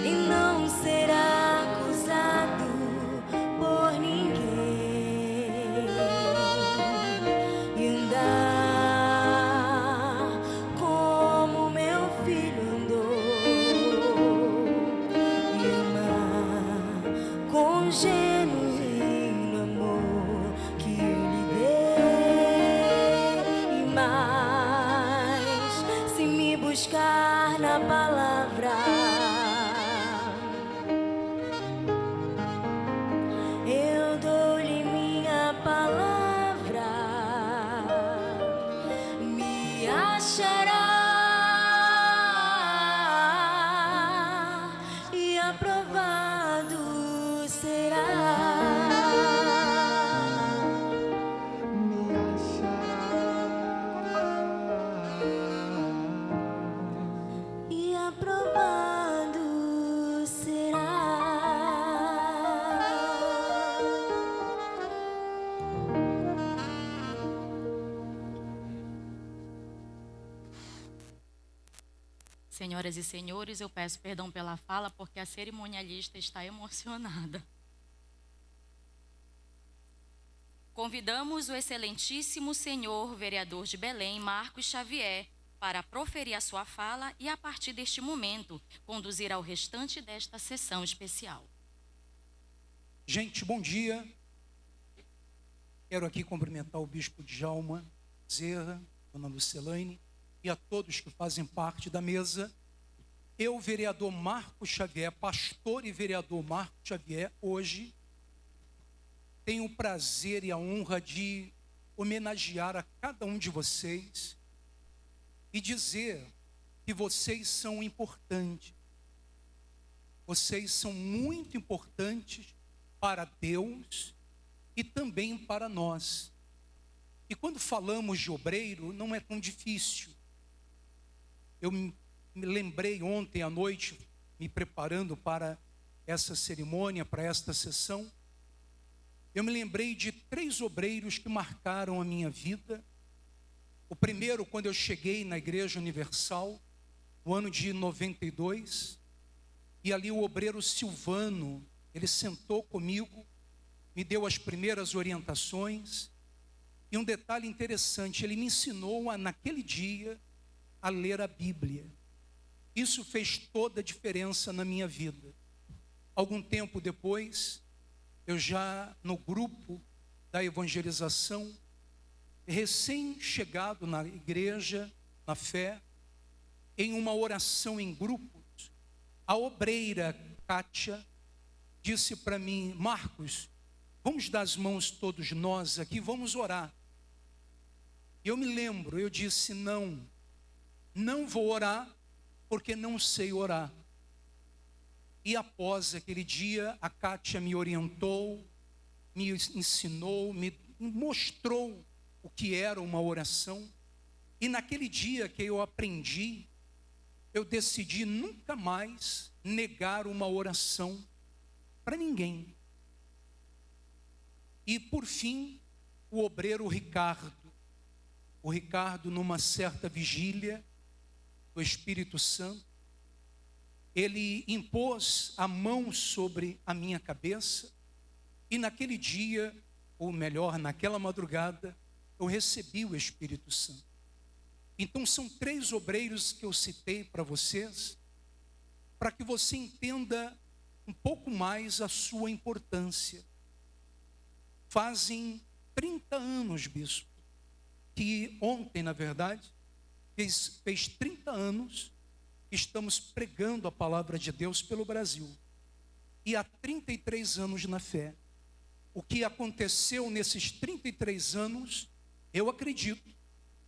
e não será acusado por ninguém, e andar como meu filho andou, e amar com genuíno amor que eu lhe dei. E mais, se me buscar na palavra, eu dou-lhe minha palavra, me achará e aprovado será. E aprovado será. Senhoras e senhores, eu peço perdão pela fala, porque a cerimonialista está emocionada. Convidamos o excelentíssimo senhor vereador de Belém, Marcos Xavier, para proferir a sua fala e, a partir deste momento, conduzir ao restante desta sessão especial. Gente, bom dia. Quero aqui cumprimentar o bispo Djalma Bezerra, dona Lucelaine, e a todos que fazem parte da mesa. Eu, vereador Marcos Xavier, pastor e vereador Marcos Xavier, hoje tenho o prazer e a honra de homenagear a cada um de vocês e dizer que vocês são importantes. Vocês são muito importantes para Deus e também para nós. E quando falamos de obreiro, não é tão difícil. Eu me lembrei ontem à noite, me preparando para essa cerimônia, para esta sessão, eu me lembrei de 3 obreiros que marcaram a minha vida. O primeiro, quando eu cheguei na Igreja Universal, no ano de 92, e ali o obreiro Silvano, ele sentou comigo, me deu as primeiras orientações, e um detalhe interessante, ele me ensinou naquele dia, a ler a Bíblia. Isso fez toda a diferença na minha vida. Algum tempo depois, eu já no grupo da evangelização, recém-chegado na igreja, na fé, em uma oração em grupos, a obreira Kátia disse para mim: Marcos, vamos dar as mãos todos nós aqui, vamos orar. E eu me lembro, eu disse: não vou orar, porque não sei orar. E após aquele dia, a Kátia me orientou, me ensinou, me mostrou o que era uma oração. E naquele dia que eu aprendi, eu decidi nunca mais negar uma oração para ninguém. E por fim, o obreiro Ricardo. O Ricardo, numa certa vigília do Espírito Santo, ele impôs a mão sobre a minha cabeça, e naquele dia, ou melhor, naquela madrugada, eu recebi o Espírito Santo. Então são 3 obreiros que eu citei para vocês, para que você entenda um pouco mais a sua importância. Fazem 30 anos, bispo, que ontem, na verdade, fez 30 anos que estamos pregando a palavra de Deus pelo Brasil. E há 33 anos na fé. O que aconteceu nesses 33 anos, eu acredito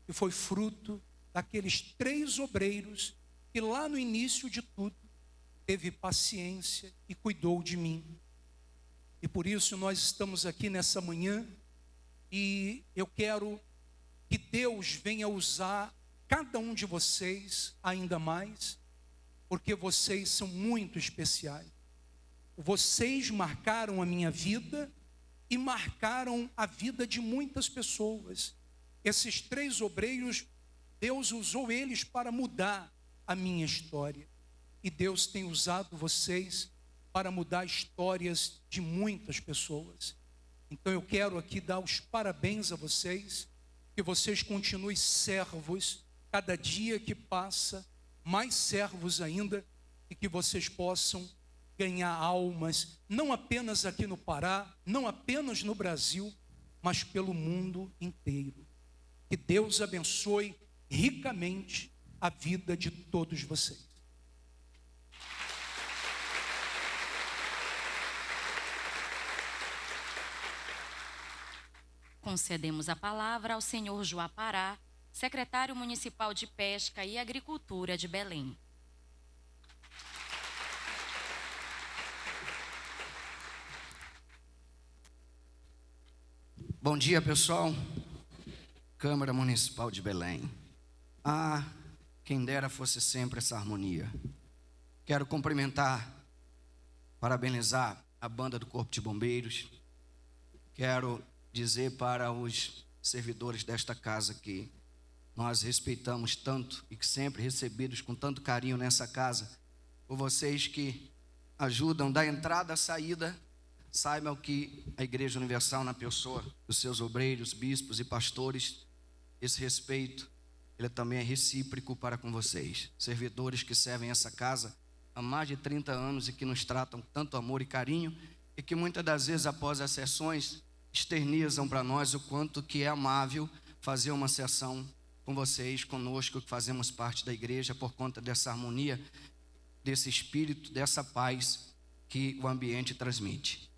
que foi fruto daqueles 3 obreiros que lá no início de tudo teve paciência e cuidou de mim. E por isso nós estamos aqui nessa manhã e eu quero que Deus venha usar cada um de vocês ainda mais, porque vocês são muito especiais. Vocês marcaram a minha vida e marcaram a vida de muitas pessoas. Esses 3 obreiros, Deus usou eles para mudar a minha história. E Deus tem usado vocês para mudar histórias de muitas pessoas. Então eu quero aqui dar os parabéns a vocês, que vocês continuem servos, cada dia que passa, mais servos ainda, e que vocês possam ganhar almas, não apenas aqui no Pará, não apenas no Brasil, mas pelo mundo inteiro. Que Deus abençoe ricamente a vida de todos vocês. Concedemos a palavra ao senhor Joá Pará, secretário municipal de Pesca e Agricultura de Belém. Bom dia, pessoal. Câmara Municipal de Belém. Ah, quem dera fosse sempre essa harmonia. Quero cumprimentar, parabenizar a banda do Corpo de Bombeiros. Quero dizer para os servidores desta casa que nós respeitamos tanto e que sempre recebidos com tanto carinho nessa casa, por vocês que ajudam da entrada à saída. Saibam que a Igreja Universal, na pessoa dos seus obreiros, bispos e pastores, esse respeito, ele também é recíproco para com vocês. Servidores que servem essa casa há mais de 30 anos e que nos tratam com tanto amor e carinho, e que muitas das vezes após as sessões externizam para nós o quanto que é amável fazer uma sessão com vocês, conosco, que fazemos parte da igreja, por conta dessa harmonia, desse espírito, dessa paz que o ambiente transmite.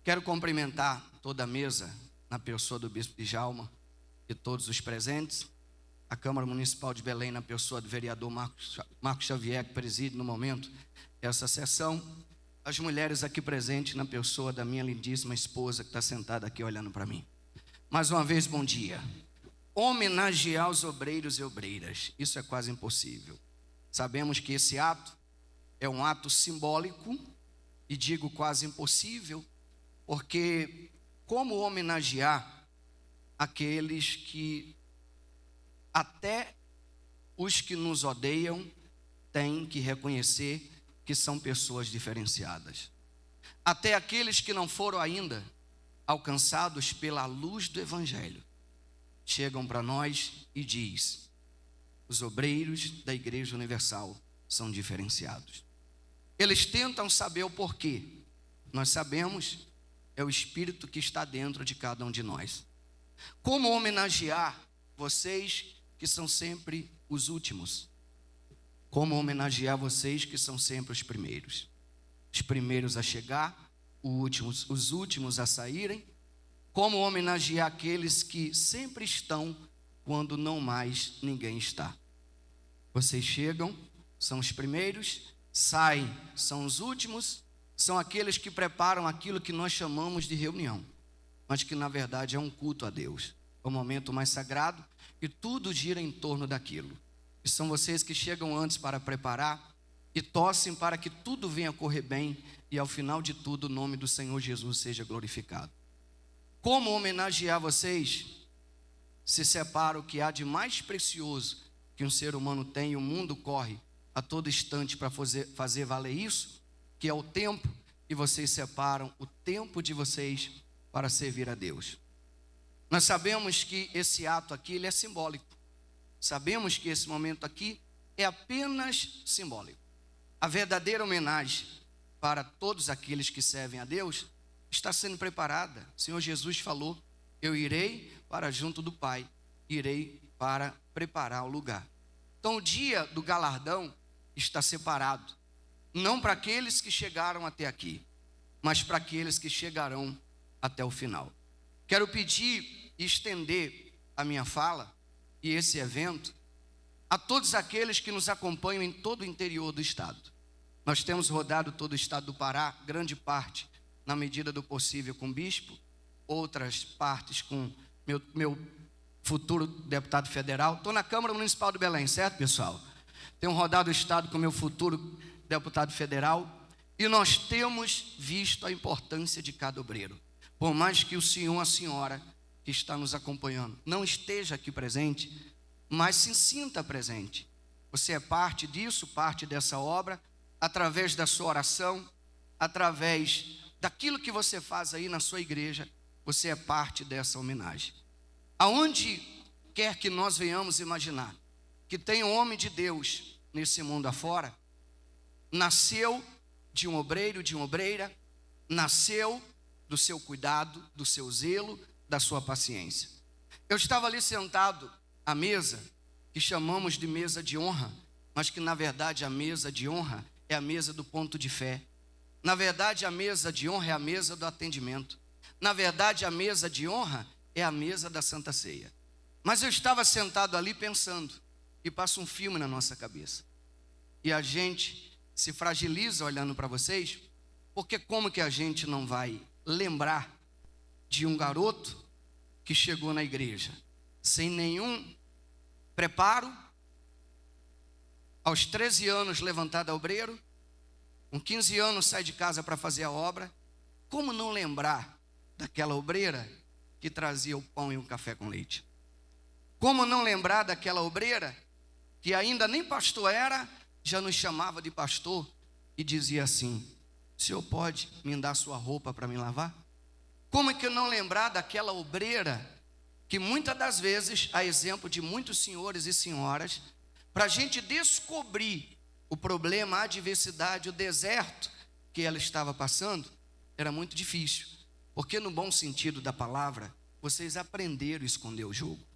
Quero cumprimentar toda a mesa, na pessoa do Bispo Djalma e todos os presentes, a Câmara Municipal de Belém, na pessoa do vereador Marcos Xavier, que preside no momento essa sessão, as mulheres aqui presentes, na pessoa da minha lindíssima esposa, que está sentada aqui olhando para mim. Mais uma vez, bom dia. Homenagear os obreiros e obreiras, isso é quase impossível. Sabemos que esse ato é um ato simbólico, e digo quase impossível, porque como homenagear aqueles que até os que nos odeiam têm que reconhecer que são pessoas diferenciadas. Até aqueles que não foram ainda alcançados pela luz do Evangelho chegam para nós e diz: os obreiros da Igreja Universal são diferenciados. Eles tentam saber o porquê. Nós sabemos, é o Espírito que está dentro de cada um de nós. Como homenagear vocês que são sempre os últimos? Como homenagear vocês que são sempre os primeiros? Os primeiros a chegar, os últimos a saírem. Como homenagear aqueles que sempre estão quando não mais ninguém está? Vocês chegam, são os primeiros, saem, são os últimos, são aqueles que preparam aquilo que nós chamamos de reunião, mas que na verdade é um culto a Deus. É o momento mais sagrado e tudo gira em torno daquilo. E são vocês que chegam antes para preparar e torcem para que tudo venha correr bem e ao final de tudo o nome do Senhor Jesus seja glorificado. Como homenagear vocês se separa o que há de mais precioso que um ser humano tem, e o mundo corre a todo instante para fazer valer isso, que é o tempo, e vocês separam o tempo de vocês para servir a Deus. Nós sabemos que esse ato aqui ele é simbólico. Sabemos que esse momento aqui é apenas simbólico. A verdadeira homenagem para todos aqueles que servem a Deus está sendo preparada. O Senhor Jesus falou: eu irei para junto do Pai, irei para preparar o lugar. Então o dia do galardão está separado, não para aqueles que chegaram até aqui, mas para aqueles que chegarão até o final. Quero pedir e estender a minha fala e esse evento a todos aqueles que nos acompanham em todo o interior do estado. Nós temos rodado todo o estado do Pará, grande parte, na medida do possível, com o bispo, outras partes com meu futuro deputado federal. Estou na Câmara Municipal de Belém, certo, pessoal? Tenho rodado o estado com meu futuro deputado federal e nós temos visto a importância de cada obreiro. Por mais que o senhor, a senhora que está nos acompanhando não esteja aqui presente, mas se sinta presente. Você é parte disso, parte dessa obra, através da sua oração, através daquilo que você faz aí na sua igreja, você é parte dessa homenagem. Aonde quer que nós venhamos imaginar que tem um homem de Deus nesse mundo afora, nasceu de um obreiro, de uma obreira, nasceu do seu cuidado, do seu zelo, da sua paciência. Eu estava ali sentado à mesa, que chamamos de mesa de honra, mas que na verdade a mesa de honra é a mesa do ponto de fé. Na verdade a mesa de honra é a mesa do atendimento. Na verdade a mesa de honra é a mesa da Santa Ceia. Mas eu estava sentado ali pensando, e passa um filme na nossa cabeça. E a gente se fragiliza olhando para vocês, porque como que a gente não vai lembrar de um garoto que chegou na igreja sem nenhum preparo, aos 13 anos levantado a obreiro, com 15 anos sai de casa para fazer a obra. Como não lembrar daquela obreira que trazia o pão e o café com leite? Como não lembrar daquela obreira que ainda nem pastor era, já nos chamava de pastor e dizia assim: o senhor pode me dar sua roupa para me lavar? Como é que eu não lembrar daquela obreira que muitas das vezes, a exemplo de muitos senhores e senhoras, para a gente descobrir o problema, a adversidade, o deserto que ela estava passando, era muito difícil, porque no bom sentido da palavra, vocês aprenderam a esconder o jogo,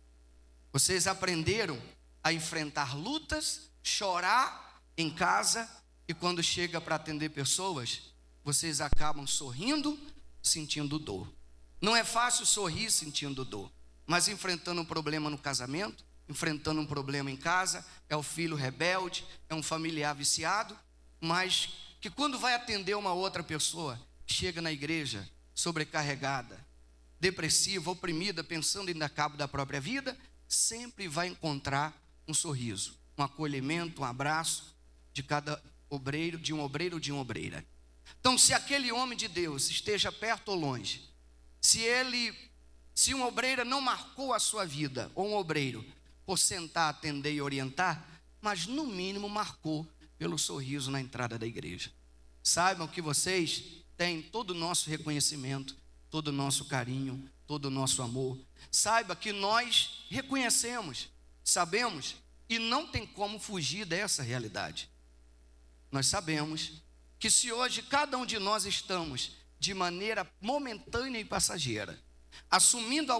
vocês aprenderam a enfrentar lutas, chorar em casa, e quando chega para atender pessoas, vocês acabam sorrindo, sentindo dor. Não é fácil sorrir sentindo dor, mas enfrentando um problema no casamento, enfrentando um problema em casa, é o filho rebelde, é um familiar viciado, mas que quando vai atender uma outra pessoa, chega na igreja sobrecarregada, depressiva, oprimida, pensando em dar cabo da própria vida, sempre vai encontrar um sorriso, um acolhimento, um abraço de cada obreiro, de um obreiro ou de uma obreira. Então, se aquele homem de Deus esteja perto ou longe, se uma obreira não marcou a sua vida, ou um obreiro, por sentar, atender e orientar, mas no mínimo marcou pelo sorriso na entrada da igreja. Saibam que vocês têm todo o nosso reconhecimento, todo o nosso carinho, todo o nosso amor. Saiba que nós reconhecemos, sabemos, e não tem como fugir dessa realidade. Nós sabemos que se hoje cada um de nós estamos de maneira momentânea e passageira, assumindo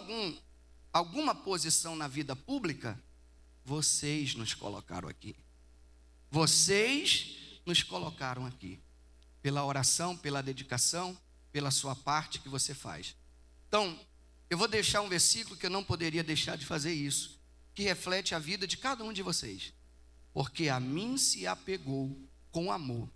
alguma posição na vida pública, vocês nos colocaram aqui. Vocês nos colocaram aqui. Pela oração, pela dedicação, pela sua parte que você faz. Então, eu vou deixar um versículo que eu não poderia deixar de fazer isso, que reflete a vida de cada um de vocês. Porque a mim se apegou com amor.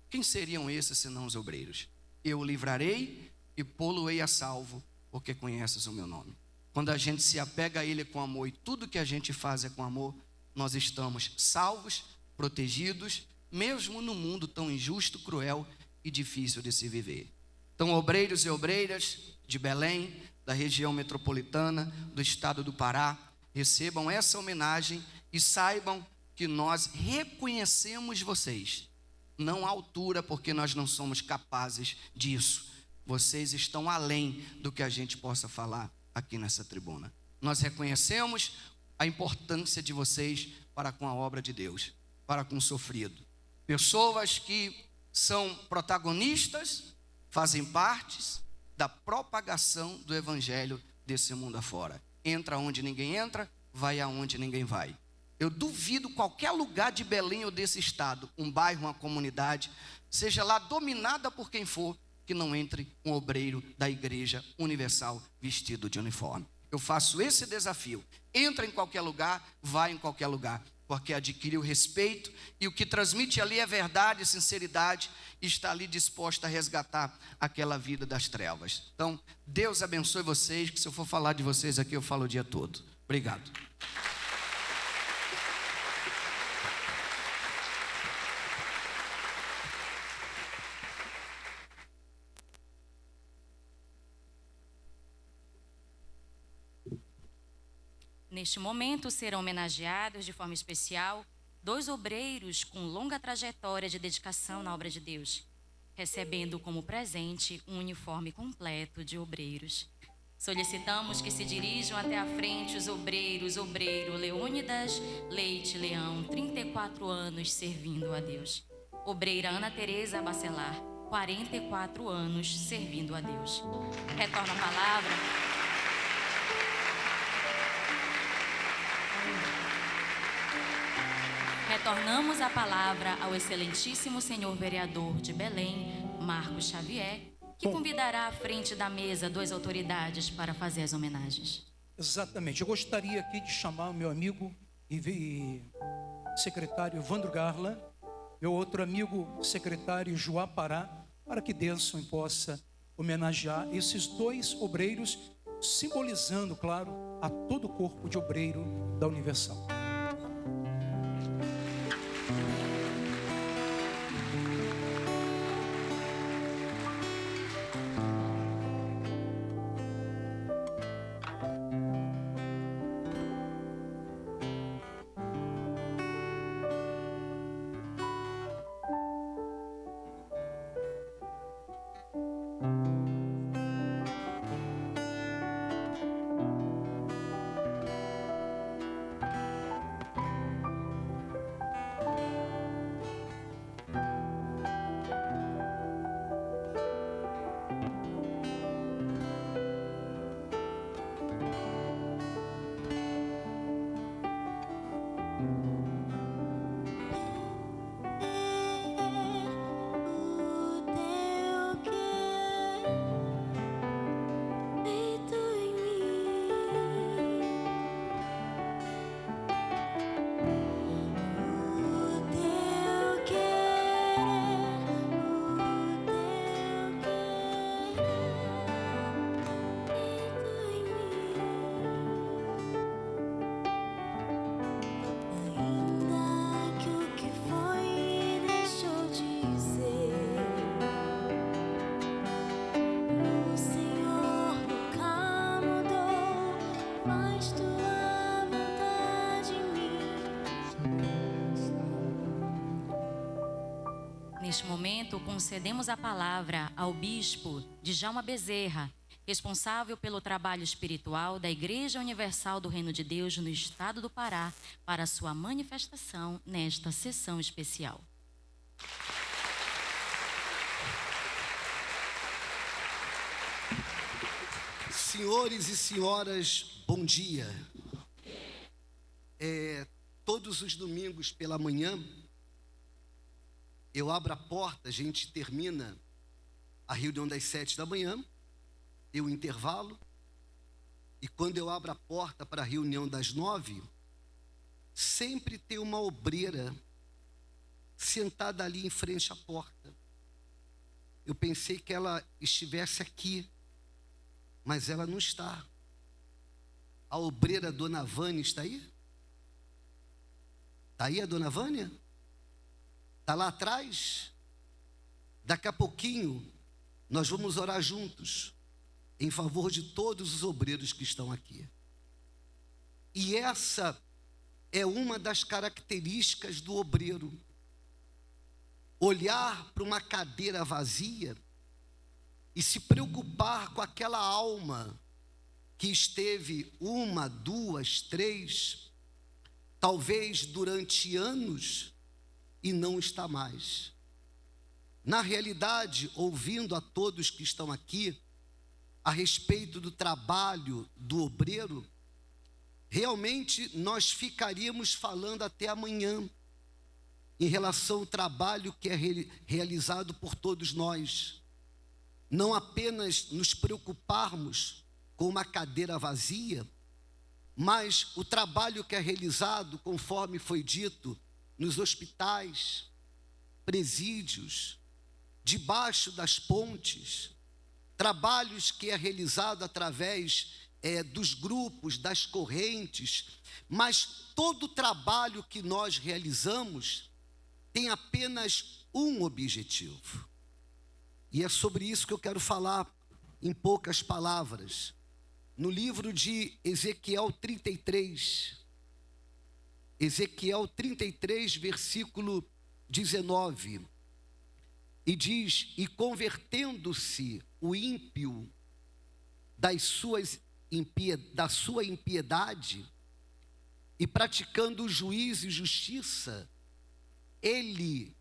Quem seriam esses senão os obreiros? Eu o livrarei e pô-lo-ei a salvo, porque conheces o meu nome. Quando a gente se apega a ele com amor e tudo que a gente faz é com amor, nós estamos salvos, protegidos, mesmo no mundo tão injusto, cruel e difícil de se viver. Então, obreiros e obreiras de Belém, da região metropolitana, do estado do Pará, recebam essa homenagem e saibam que nós reconhecemos vocês. Não à altura, porque nós não somos capazes disso. Vocês estão além do que a gente possa falar aqui nessa tribuna. Nós reconhecemos a importância de vocês para com a obra de Deus, para com o sofrido. Pessoas que são protagonistas, fazem parte da propagação do evangelho desse mundo afora. Entra onde ninguém entra, vai aonde ninguém vai. Eu duvido qualquer lugar de Belém ou desse estado, um bairro, uma comunidade, seja lá dominada por quem for, que não entre um obreiro da Igreja Universal vestido de uniforme. Eu faço esse desafio. Entra em qualquer lugar, vai em qualquer lugar, porque adquire o respeito e o que transmite ali é verdade, sinceridade, e está ali disposto a resgatar aquela vida das trevas. Então, Deus abençoe vocês, que se eu for falar de vocês aqui, eu falo o dia todo. Obrigado. Neste momento serão homenageados de forma especial 2 obreiros com longa trajetória de dedicação na obra de Deus, recebendo como presente um uniforme completo de obreiros. Solicitamos que se dirijam até a frente os obreiros, obreiro Leônidas Leite Leão, 34 anos servindo a Deus. Obreira Ana Tereza Bacelar, 44 anos servindo a Deus. Retorno a palavra. Retornamos a palavra ao excelentíssimo senhor vereador de Belém, Marcos Xavier, que convidará à frente da mesa 2 autoridades para fazer as homenagens. Exatamente. Eu gostaria aqui de chamar o meu amigo e secretário Evandro Garla, meu outro amigo secretário Joá Pará, para que Deus possa homenagear esses 2 obreiros, simbolizando, claro, a todo o corpo de obreiro da Universal. Neste momento, concedemos a palavra ao bispo Djalma Bezerra, responsável pelo trabalho espiritual da Igreja Universal do Reino de Deus no estado do Pará, para sua manifestação nesta sessão especial. Senhores e senhoras, bom dia. Todos os domingos pela manhã, eu abro a porta, a gente termina a reunião das 7 da manhã, tem um intervalo, e quando eu abro a porta para a reunião das 9, sempre tem uma obreira sentada ali em frente à porta. Eu pensei que ela estivesse aqui, mas ela não está. A obreira Dona Vânia está aí? Está aí a Dona Vânia? Está lá atrás? Daqui a pouquinho nós vamos orar juntos em favor de todos os obreiros que estão aqui. E essa é uma das características do obreiro. Olhar para uma cadeira vazia e se preocupar com aquela alma que esteve 1, 2, 3, talvez durante anos e não está mais. Na realidade, ouvindo a todos que estão aqui a respeito do trabalho do obreiro, realmente nós ficaríamos falando até amanhã em relação ao trabalho que é realizado por todos nós. Não apenas nos preocuparmos com uma cadeira vazia, mas o trabalho que é realizado, conforme foi dito, nos hospitais, presídios, debaixo das pontes, trabalhos que é realizado através dos grupos, das correntes, mas todo o trabalho que nós realizamos tem apenas um objetivo. E é sobre isso que eu quero falar em poucas palavras. No livro de Ezequiel 33, versículo 19, e diz: e convertendo-se o ímpio da sua impiedade e praticando o juízo e justiça, ele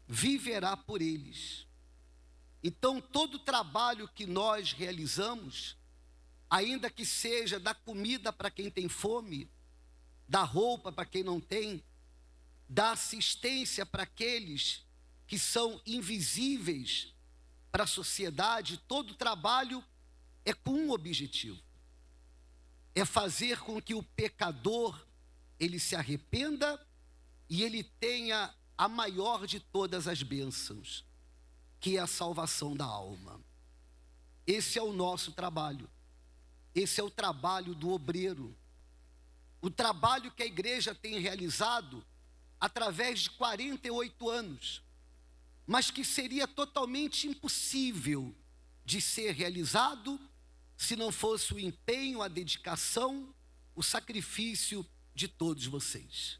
viverá por eles. Então, todo o trabalho que nós realizamos, ainda que seja dar comida para quem tem fome, dar roupa para quem não tem, dar assistência para aqueles que são invisíveis para a sociedade, todo o trabalho é com um objetivo: é fazer com que o pecador ele se arrependa e ele tenha a maior de todas as bênçãos, que é a salvação da alma. Esse é o nosso trabalho. Esse é o trabalho do obreiro. O trabalho que a igreja tem realizado através de 48 anos, mas que seria totalmente impossível de ser realizado se não fosse o empenho, a dedicação, o sacrifício de todos vocês.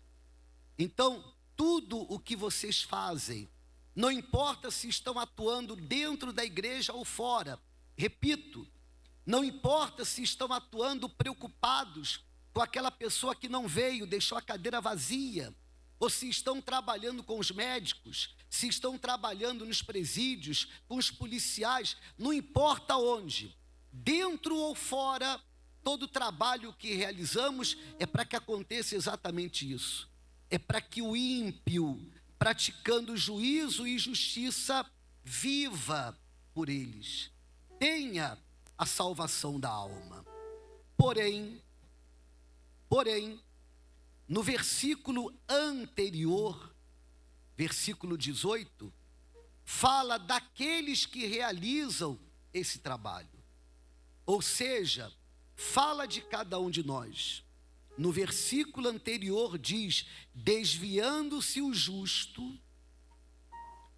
Então, tudo o que vocês fazem, não importa se estão atuando dentro da igreja ou fora, repito, não importa se estão atuando preocupados com aquela pessoa que não veio, deixou a cadeira vazia, ou se estão trabalhando com os médicos, se estão trabalhando nos presídios, com os policiais, não importa onde, dentro ou fora, todo o trabalho que realizamos é para que aconteça exatamente isso. É para que o ímpio, praticando juízo e justiça, viva por eles, tenha a salvação da alma. Porém, no versículo anterior, versículo 18, fala daqueles que realizam esse trabalho. Ou seja, fala de cada um de nós. No versículo anterior diz: desviando-se o justo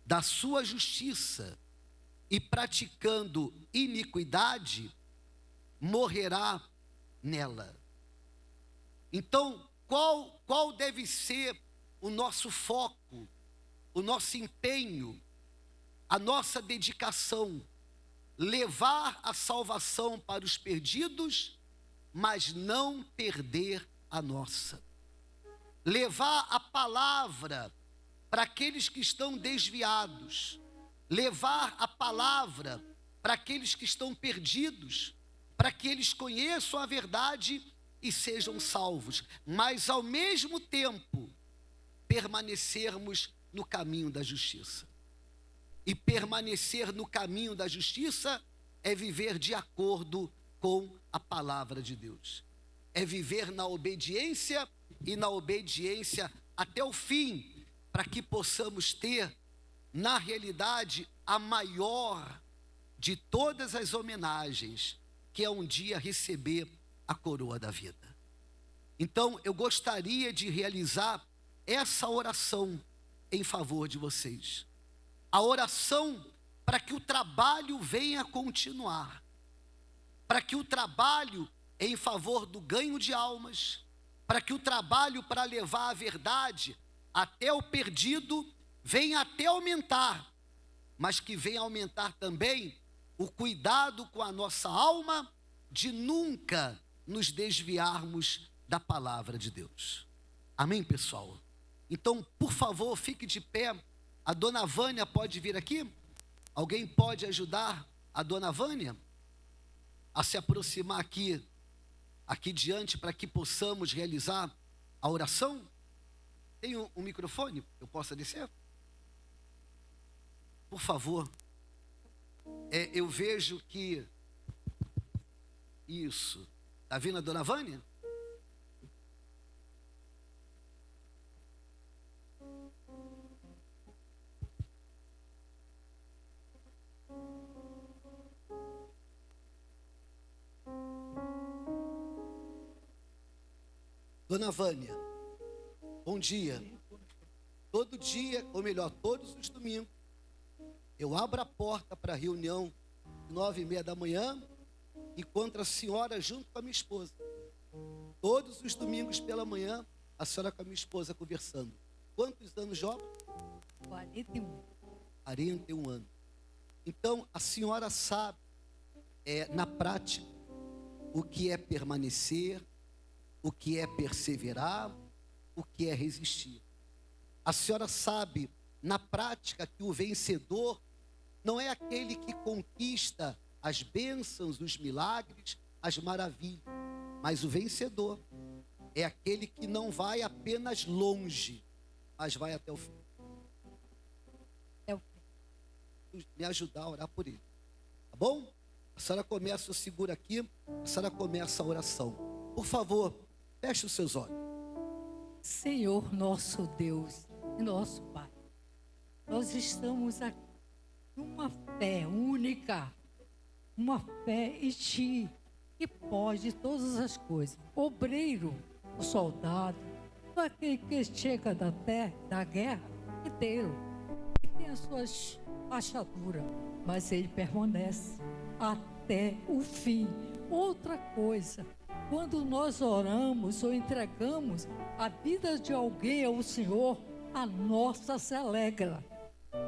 da sua justiça e praticando iniquidade, morrerá nela. Então, qual deve ser o nosso foco, o nosso empenho, a nossa dedicação? Levar a salvação para os perdidos, mas não perder a nossa. Levar a palavra para aqueles que estão desviados. Levar a palavra para aqueles que estão perdidos, para que eles conheçam a verdade e sejam salvos, mas ao mesmo tempo permanecermos no caminho da justiça. E permanecer no caminho da justiça é viver de acordo com a palavra de Deus. É viver na obediência e na obediência até o fim, para que possamos ter, na realidade, a maior de todas as homenagens, que é um dia receber a coroa da vida. Então, eu gostaria de realizar essa oração em favor de vocês. A oração para que o trabalho venha a continuar. Para que o trabalho em favor do ganho de almas, para que o trabalho para levar a verdade até o perdido venha até aumentar, mas que venha aumentar também o cuidado com a nossa alma de nunca nos desviarmos da palavra de Deus. Amém, pessoal? Então, por favor, fique de pé. A dona Vânia pode vir aqui? Alguém pode ajudar a dona Vânia a se aproximar aqui aqui diante para que possamos realizar a oração. Tem um microfone? Eu posso descer? Por favor. Eu vejo que... Isso. Está vindo a dona Vânia? Dona Vânia, bom dia. Todo dia, ou melhor, todos os domingos, eu abro a porta para a reunião 9h30 da manhã, encontro a senhora junto com a minha esposa. Todos os domingos pela manhã, a senhora com a minha esposa conversando. Quantos anos de obra? 41. 41 anos. Então, a senhora sabe, na prática, o que é permanecer, o que é perseverar, o que é resistir. A senhora sabe, na prática, que o vencedor não é aquele que conquista as bênçãos, os milagres, as maravilhas, mas o vencedor é aquele que não vai apenas longe, mas vai até o fim. Me ajudar a orar por ele, tá bom? A senhora começa, eu seguro aqui, a senhora começa a oração. Por favor, feche os seus olhos. Senhor, nosso Deus e nosso Pai, nós estamos aqui numa fé única, uma fé em Ti, que pode todas as coisas. Obreiro, o soldado, aquele que chega da terra, da guerra inteiro, que tem as suas achaduras, mas ele permanece até o fim. Outra coisa, quando nós oramos ou entregamos a vida de alguém ao Senhor, a nossa se alegra.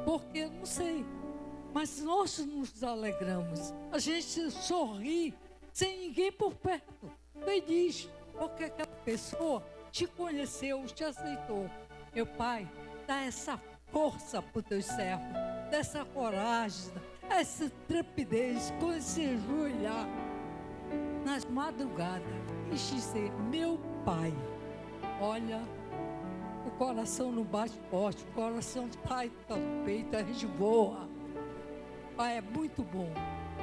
Porque, não sei, mas nós nos alegramos. A gente sorri sem ninguém por perto, feliz, porque aquela pessoa te conheceu, te aceitou. Meu Pai, dá essa força para os teus servos, dessa coragem, essa trepidez, com esse ajoelhar nas madrugadas e dizer: meu Pai, olha, o coração não bate forte, o coração está no peito, a gente voa. Pai, é muito bom,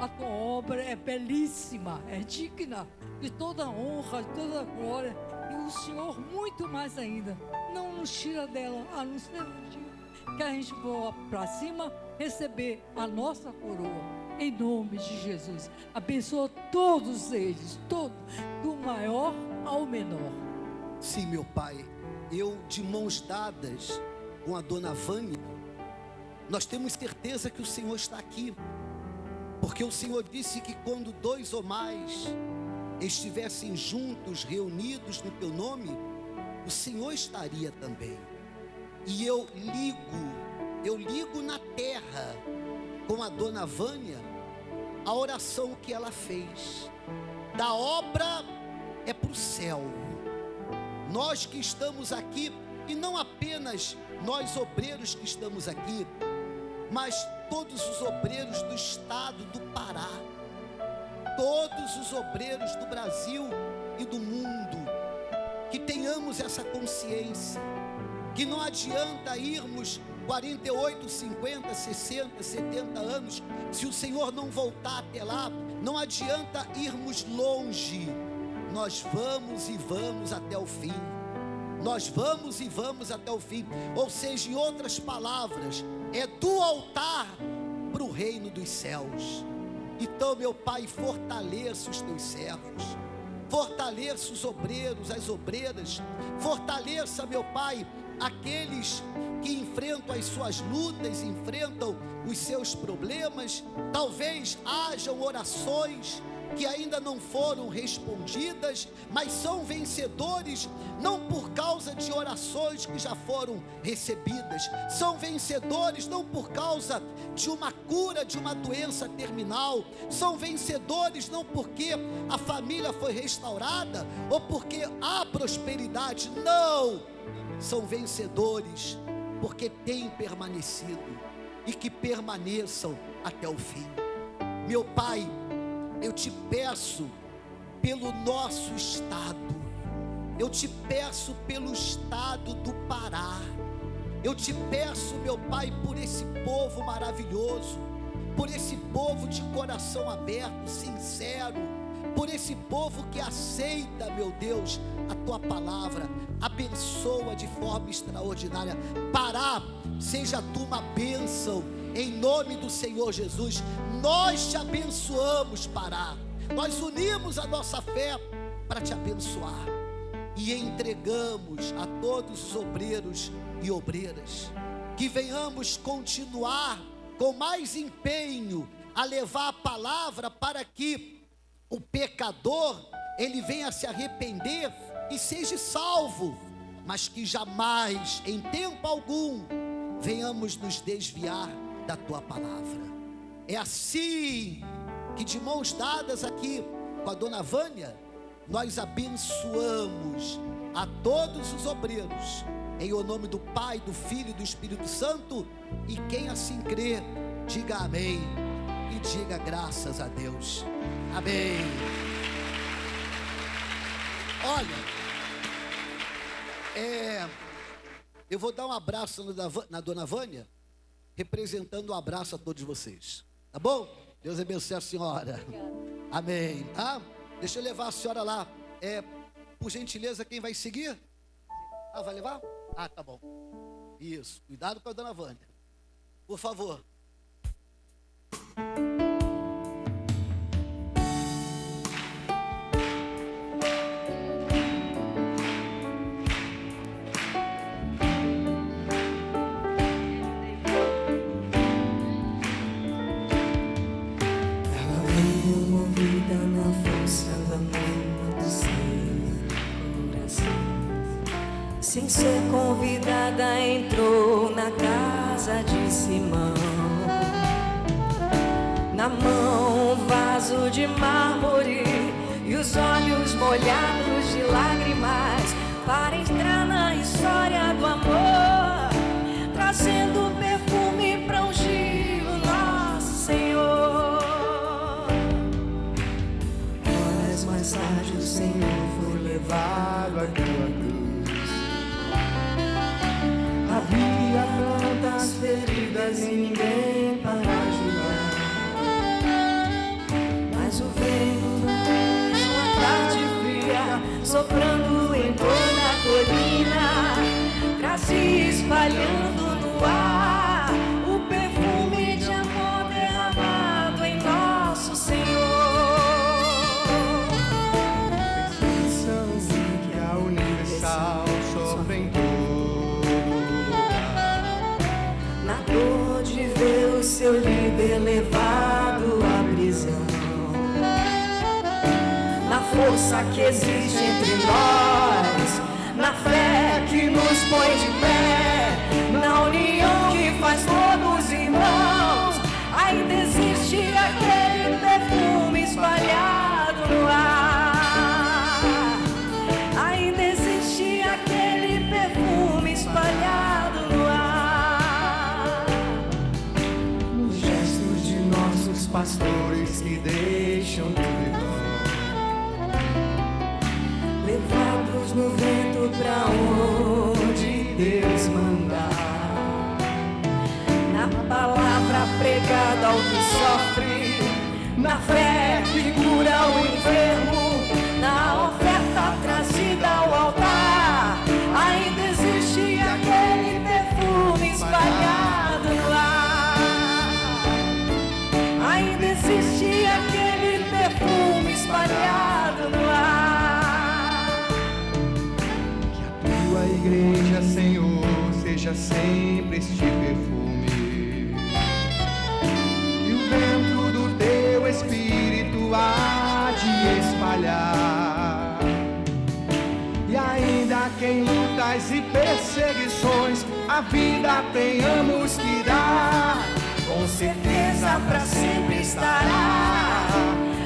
a tua obra é belíssima, é digna de toda honra, de toda glória, e o Senhor muito mais ainda, não nos tira dela, a não ser um dia que a gente voa para cima, receber a nossa coroa. Em nome de Jesus, abençoa todos eles, todos, do maior ao menor. Sim, meu Pai, eu de mãos dadas com a dona Vânia, nós temos certeza que o Senhor está aqui, porque o Senhor disse que quando 2 ou mais estivessem juntos, reunidos no teu nome, o Senhor estaria também. E eu ligo na terra com a dona Vânia a oração que ela fez. Da obra é para o céu. Nós que estamos aqui, e não apenas nós obreiros que estamos aqui, mas todos os obreiros do estado do Pará, todos os obreiros do Brasil e do mundo, que tenhamos essa consciência, que não adianta irmos 48, 50, 60, 70 anos, se o Senhor não voltar até lá, não adianta irmos longe, nós vamos e vamos até o fim. Nós vamos e vamos até o fim. Ou seja, em outras palavras, é do altar para o reino dos céus. Então, meu Pai, fortaleça os teus servos, fortaleça os obreiros, as obreiras, fortaleça, meu Pai, aqueles que enfrentam as suas lutas, enfrentam os seus problemas. Talvez hajam orações que ainda não foram respondidas, mas são vencedores não por causa de orações que já foram recebidas, são vencedores não por causa de uma cura de uma doença terminal, são vencedores não porque a família foi restaurada ou porque há prosperidade, não, são vencedores porque têm permanecido e que permaneçam até o fim. Meu Pai, eu te peço pelo nosso estado. Eu te peço pelo estado do Pará. Eu te peço, meu Pai, por esse povo maravilhoso, por esse povo de coração aberto, sincero, por esse povo que aceita, meu Deus, a tua palavra. Abençoa de forma extraordinária. Pará, seja tu uma bênção, em nome do Senhor Jesus. Nós te abençoamos, Pará. Nós unimos a nossa fé para te abençoar e entregamos a todos os obreiros e obreiras, que venhamos continuar com mais empenho a levar a palavra, para que o pecador, ele venha se arrepender e seja salvo, mas que jamais, em tempo algum, venhamos nos desviar da tua palavra. É assim que, de mãos dadas aqui com a dona Vânia, nós abençoamos a todos os obreiros, em o nome do Pai, do Filho e do Espírito Santo. E quem assim crê, diga amém e diga graças a Deus. Amém. Olha, eu vou dar um abraço na dona Vânia, representando um abraço a todos vocês, tá bom? Deus abençoe a senhora. Amém, tá? Deixa eu levar a senhora lá. Por gentileza, quem vai seguir? Ah, vai levar? Ah, tá bom. Isso, cuidado com a dona Vânia, por favor. Sem ser convidada, entrou na casa de Simão. Na mão um vaso de mármore e os olhos molhados de lágrimas, para entrar na história do amor, trazendo perfume para ungir o nosso Senhor. Horas mais tarde o Senhor foi levado àquela cruz. Havia tantas feridas e ninguém para ajudar, mas o vento, uma tarde fria, soprando em toda a colina, trazia espalhando no ar o perfume de amor derramado em nosso Senhor. Pensamos que a universal sofre em de ver o seu líder levado à prisão, na força que existe entre nós, na fé que nos põe de pé, na união que faz todos irmãos, ainda existe aquele perfume espalhado no ar, ainda existe aquele perfume espalhado no ar. Pastores que deixam tudo igual, levados no vento pra onde Deus mandar, na palavra pregada ao que sofre, na fé que cura o enfermo, na oferta trazida ao altar, ainda existe aquele perfume espalhado no ar. Ainda existe aquele perfume espalhado no ar. Que a tua igreja, Senhor, seja sempre este perfume, e o vento do teu Espírito há de espalhar. E ainda que em lutas e perseguições a vida tenhamos que dar, com certeza pra sempre estará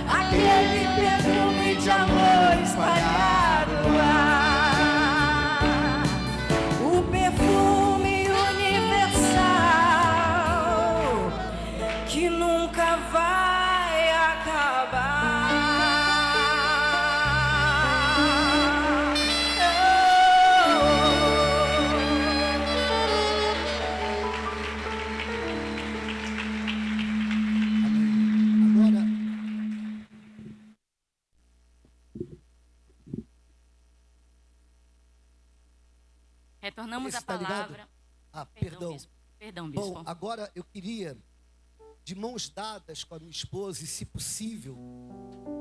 aquele perfume de amor espalhado no ar, o perfume universal que nunca vai acabar. Retornamos a Esse tá ligado? palavra. Perdão. Bispo. Perdão, bispo. Bom, agora eu queria, de mãos dadas com a minha esposa, e se possível,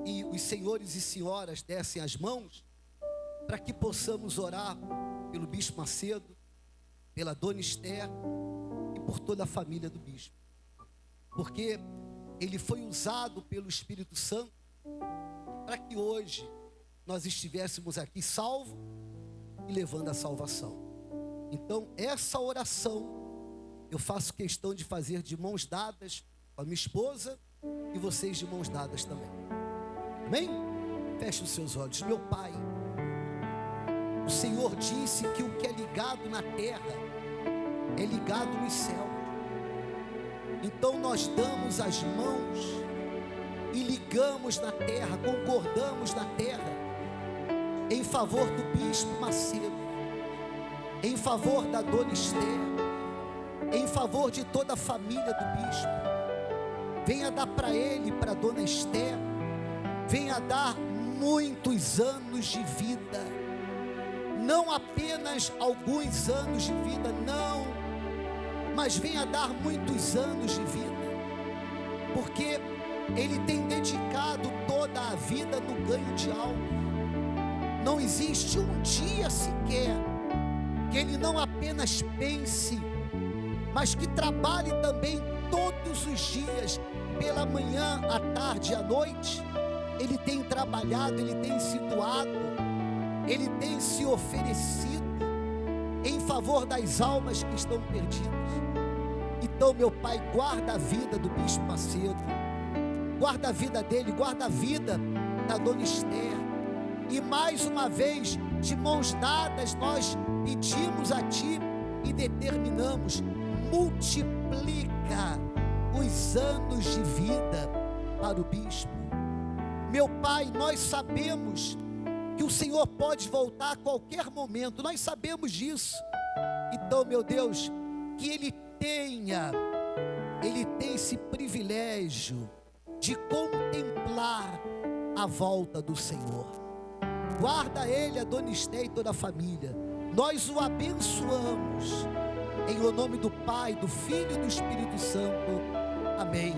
e os senhores e senhoras dessem as mãos, para que possamos orar pelo Bispo Macedo, pela Dona Esther e por toda a família do Bispo. Porque ele foi usado pelo Espírito Santo para que hoje nós estivéssemos aqui salvos e levando a salvação. Então, essa oração eu faço questão de fazer de mãos dadas com a minha esposa e vocês de mãos dadas também. Amém? Feche os seus olhos. Meu Pai, o Senhor disse que o que é ligado na terra é ligado no céu. Então nós damos as mãos e ligamos na terra, concordamos na terra, em favor do Bispo Macedo, em favor da Dona Esther, em favor de toda a família do Bispo. Venha dar para ele, para a Dona Esther, venha dar muitos anos de vida, não apenas alguns anos de vida, não, mas venha dar muitos anos de vida, porque ele tem dedicado toda a vida no ganho de alma. Não existe um dia sequer que ele não apenas pense, mas que trabalhe também todos os dias, pela manhã, à tarde e à noite. Ele tem trabalhado, ele tem se doado, ele tem se oferecido em favor das almas que estão perdidas. Então, meu Pai, guarda a vida do Bispo Macedo, guarda a vida dele, guarda a vida da Dona Esther. E mais uma vez, de mãos dadas, nós pedimos a Ti e determinamos: multiplica os anos de vida para o Bispo. Meu Pai, nós sabemos que o Senhor pode voltar a qualquer momento, nós sabemos disso. Então, meu Deus, que Ele tem esse privilégio de contemplar a volta do Senhor. Guarda ele, a Dona Esther e toda a família. Nós o abençoamos em o nome do Pai, do Filho e do Espírito Santo. Amém.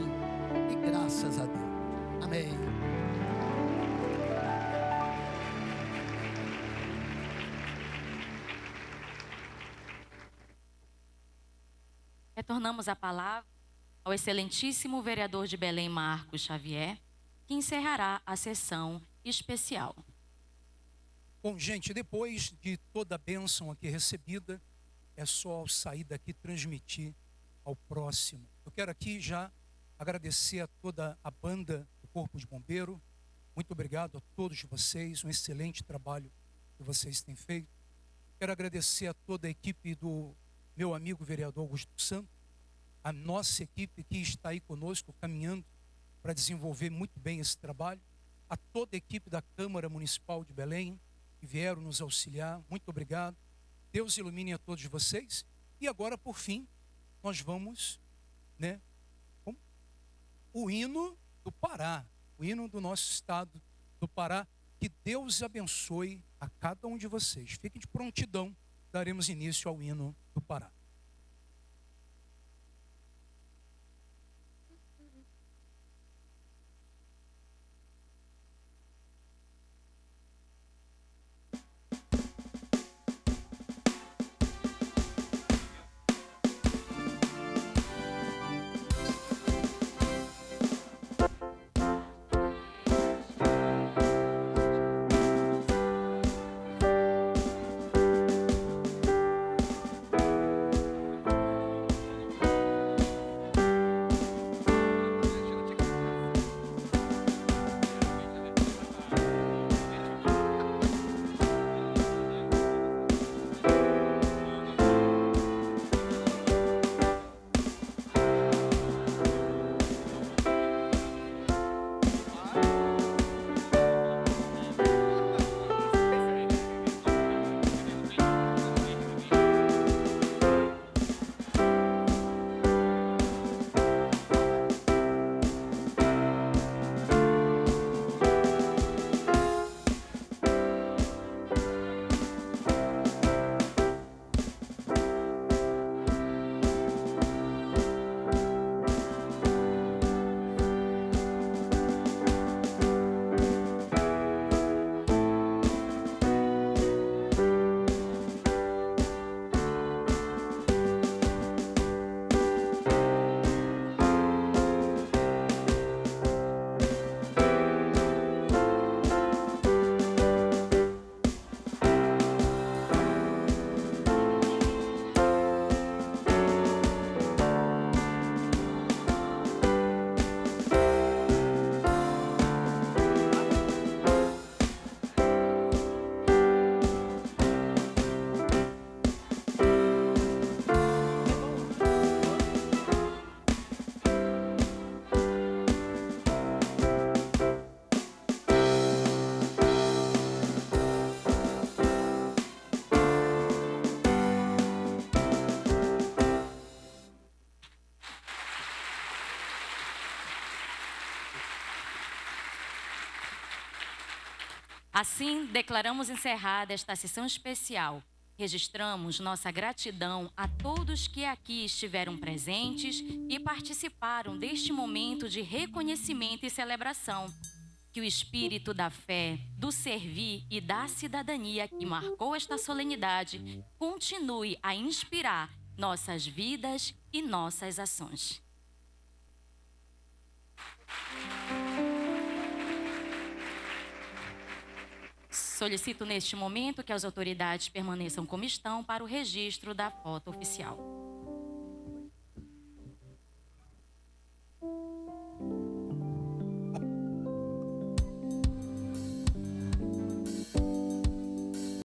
E graças a Deus. Amém. Retornamos a palavra ao excelentíssimo vereador de Belém, Marcos Xavier, que encerrará a sessão especial. Bom, gente, depois de toda a bênção aqui recebida, é só ao sair daqui transmitir ao próximo. Eu quero aqui já agradecer a toda a banda do Corpo de Bombeiro. Muito obrigado a todos vocês, um excelente trabalho que vocês têm feito. Quero agradecer a toda a equipe do meu amigo vereador Augusto Santos, a nossa equipe que está aí conosco, caminhando para desenvolver muito bem esse trabalho, a toda a equipe da Câmara Municipal de Belém, que vieram nos auxiliar, muito obrigado. Deus ilumine a todos vocês. E agora, por fim, nós vamos, com o hino do Pará, o hino do nosso estado do Pará. Que Deus abençoe a cada um de vocês. Fiquem de prontidão, daremos início ao hino do Pará. Assim, declaramos encerrada esta sessão especial. Registramos nossa gratidão a todos que aqui estiveram presentes e participaram deste momento de reconhecimento e celebração. Que o espírito da fé, do servir e da cidadania que marcou esta solenidade continue a inspirar nossas vidas e nossas ações. Solicito neste momento que as autoridades permaneçam como estão para o registro da foto oficial.